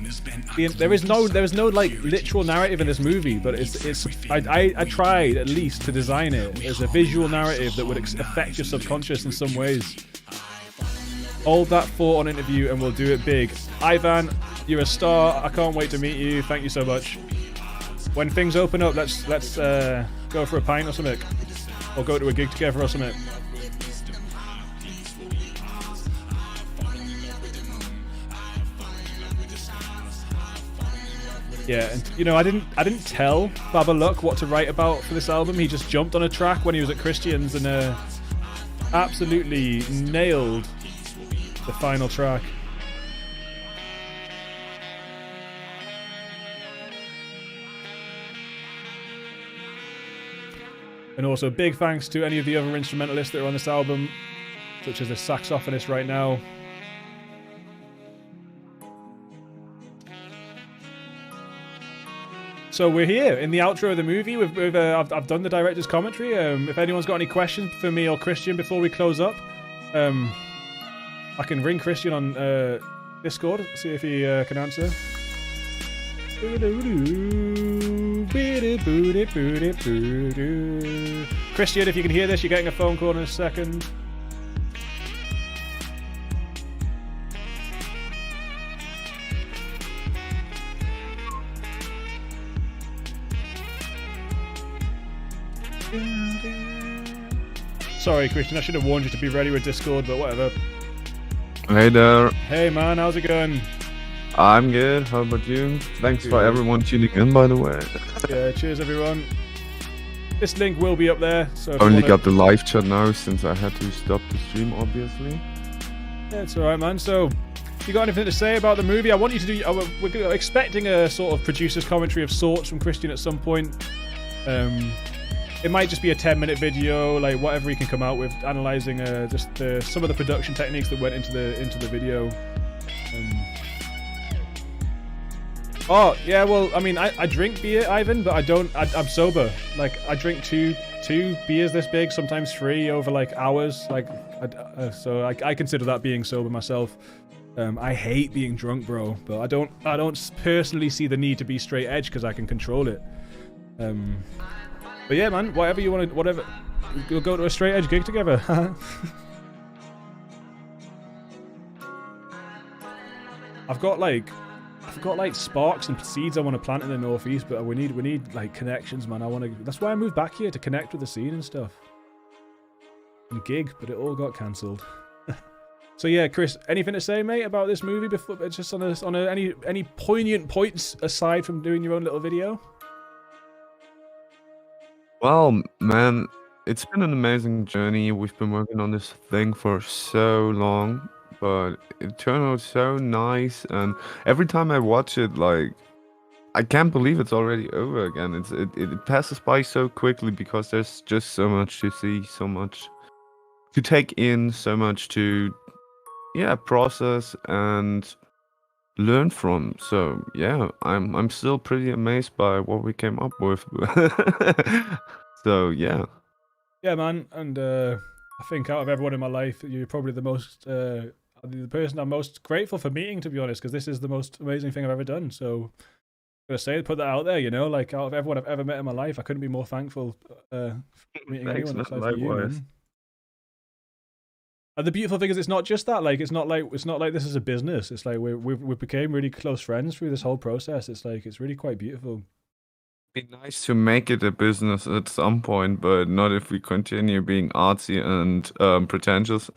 There is no like literal narrative in this movie, but I tried at least to design it as a visual narrative that would affect your subconscious in some ways. Hold that thought on interview, and we'll do it big. Ivan, you're a star. I can't wait to meet you. Thank you so much. When things open up, let's go for a pint or something, or go to a gig together or something. Yeah, and you know, I didn't tell Baba Luck what to write about for this album. He just jumped on a track when he was at Christian's and absolutely nailed the final track. And also big thanks to any of the other instrumentalists that are on this album, such as the saxophonist right now. So we're here in the outro of the movie. I've done the director's commentary. If anyone's got any questions for me or Christian before we close up, I can ring Christian on Discord, see if he can answer. Christian, if you can hear this, you're getting a phone call in a second. Sorry, Christian, I should have warned you to be ready with Discord, but whatever. Hey there. Hey man, how's it going? I'm good. How about you? Thanks for everyone tuning in, by the way. Yeah, cheers everyone. This link will be up there. So if Only you wanna... got the live chat now since I had to stop the stream, obviously. Yeah, it's alright, man. So, if you got anything to say about the movie, I want you to do. We're expecting a sort of producer's commentary of sorts from Christian at some point. It might just be a 10-minute video, like whatever he can come out with, analysing just some of the production techniques that went into the video. Oh yeah, well, I mean, I drink beer, Ivan, but I'm sober. Like, I drink two beers this big, sometimes 3 over like hours. Like, so I consider that being sober myself. I hate being drunk, bro, but I don't personally see the need to be straight edge because I can control it. But yeah, man, whatever you want to, whatever, we'll go to a straight edge gig together. I've got like sparks and seeds I want to plant in the northeast, but we need like connections, man. That's why I moved back here, to connect with the scene and stuff. And gig, but it all got cancelled. So yeah, Chris, anything to say, mate, about this movie before, just any poignant points aside from doing your own little video? Well, man, it's been an amazing journey. We've been working on this thing for so long, but it turned out so nice. And every time I watch it, like, I can't believe it's already over again. It passes by so quickly because there's just so much to see, so much to take in, so much to, process and learn from. So yeah, I'm still pretty amazed by what we came up with. So yeah Man, and I think out of everyone in my life, you're probably the person I'm most grateful for meeting, to be honest, because this is the most amazing thing I've ever done. So I'm gonna put that out there, you know, like, out of everyone I've ever met in my life, I couldn't be more thankful for meeting Thanks, anyone. man. Like you, man. And the beautiful thing is, it's not just that. Like, it's not like this is a business. It's like we became really close friends through this whole process. It's like, it's really quite beautiful. It'd be nice to make it a business at some point, but not if we continue being artsy and pretentious.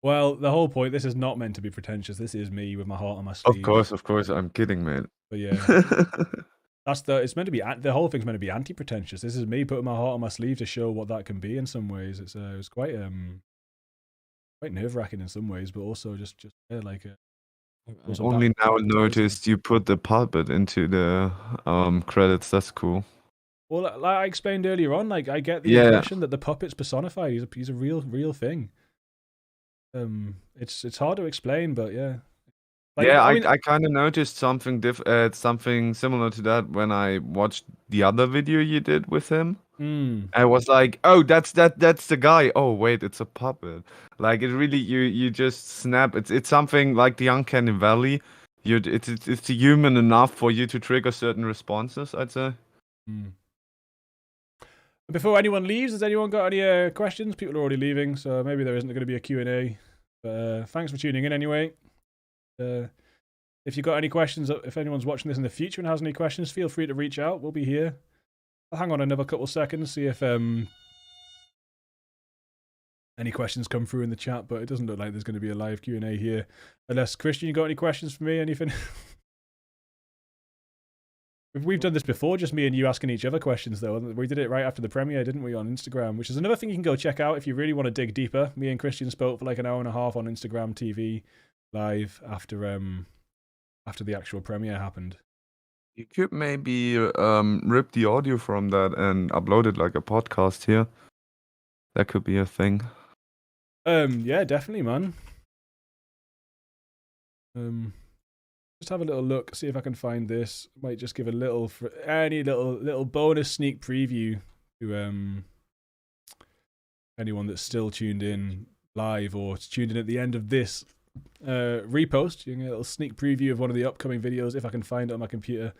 Well, the whole point, this is not meant to be pretentious. This is me with my heart on my sleeve. Of course, I'm kidding, man. But yeah, it's meant to be, the whole thing's meant to be anti-pretentious. This is me putting my heart on my sleeve to show what that can be in some ways. It was quite nerve-wracking in some ways, but also just like Only now noticed you put the puppet into the credits. That's cool. Well, like I explained earlier on, like, I get the impression that the puppet's personified. He's a real thing. It's hard to explain, but yeah. Like, yeah, I mean, I kind of noticed something something similar to that when I watched the other video you did with him. I was like, oh, that's the guy. Oh wait, it's a puppet. Like, it really, you just snap. It's something like the uncanny valley. It's human enough for you to trigger certain responses, I'd say. Before anyone leaves, has anyone got any questions? People are already leaving, so maybe there isn't going to be a Q&A. But thanks for tuning in anyway. If you've got any questions, if anyone's watching this in the future and has any questions, feel free to reach out. We'll be here. I'll hang on another couple seconds, see if any questions come through in the chat, but it doesn't look like there's going to be a live Q&A here. Unless, Christian, you got any questions for me? Anything? We've done this before, just me and you asking each other questions, though. We did it right after the premiere, didn't we, on Instagram, which is another thing you can go check out if you really want to dig deeper. Me and Christian spoke for like an hour and a half on Instagram TV live after the actual premiere happened. You could maybe rip the audio from that and upload it like a podcast here. That could be a thing. Yeah, definitely, man. just have a little look, see if I can find this. Might just give a little little bonus sneak preview to anyone that's still tuned in live or tuned in at the end of this repost. You can get a little sneak preview of one of the upcoming videos if I can find it on my computer.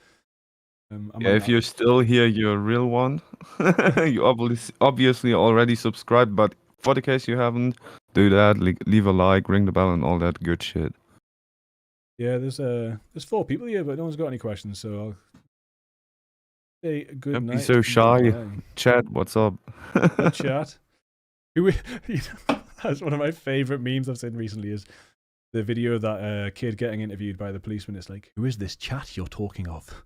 Yeah, if you're still here, you're a real one. You obviously already subscribed, but for the case you haven't, do that. Leave a like, ring the bell, and all that good shit. Yeah, there's 4 people here, but no one's got any questions, so I'll say good Don't night. be so shy. Chat, what's up? Hi, chat. That's one of my favorite memes I've seen recently is the video of that kid getting interviewed by the policeman. It's like, who is this chat you're talking of?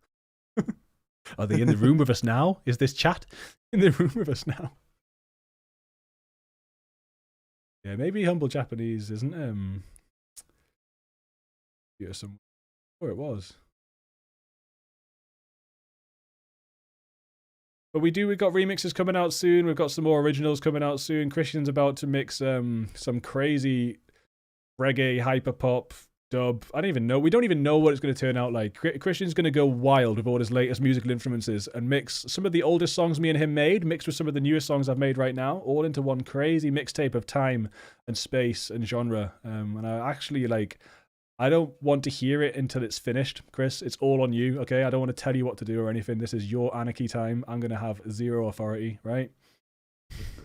Are they in the room with us now? Is this chat in the room with us now? Yeah, maybe Humble Japanese isn't yeah, some or it was. But we've got remixes coming out soon. We've got some more originals coming out soon. Christian's about to mix some crazy reggae hyperpop dub. I don't even know. We don't even know what it's going to turn out like. Christian's going to go wild with all his latest musical influences and mix some of the oldest songs me and him made, mixed with some of the newest songs I've made right now, all into one crazy mixtape of time and space and genre. And I actually I don't want to hear it until it's finished, Chris. It's all on you, okay? I don't want to tell you what to do or anything. This is your anarchy time. I'm going to have zero authority, right?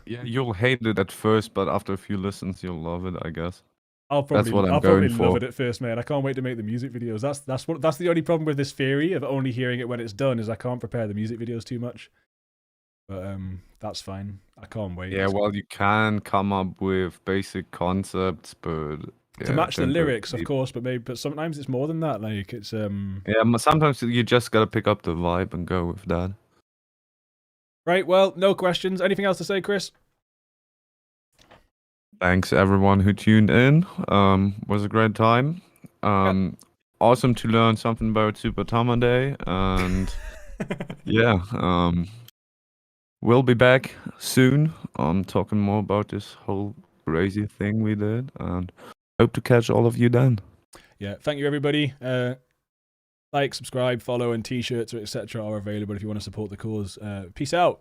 Yeah, you'll hate it at first, but after a few listens, you'll love it, I guess. I'll probably going love it at first, man. I can't wait to make the music videos. That's the only problem with this theory of only hearing it when it's done is I can't prepare the music videos too much. But that's fine. I can't wait. Yeah, well, you can come up with basic concepts, but to match the lyrics, of course, but sometimes it's more than that. Like it's yeah, sometimes you just gotta pick up the vibe and go with that. Right. Well, no questions. Anything else to say, Chris? Thanks everyone who tuned in. Was a great time. Awesome to learn something about Super Tama Day, and yeah, we'll be back soon. Talking more about this whole crazy thing we did, and hope to catch all of you then. Yeah, thank you everybody. Like, subscribe, follow, and t-shirts, etc. are available if you want to support the cause. Peace out.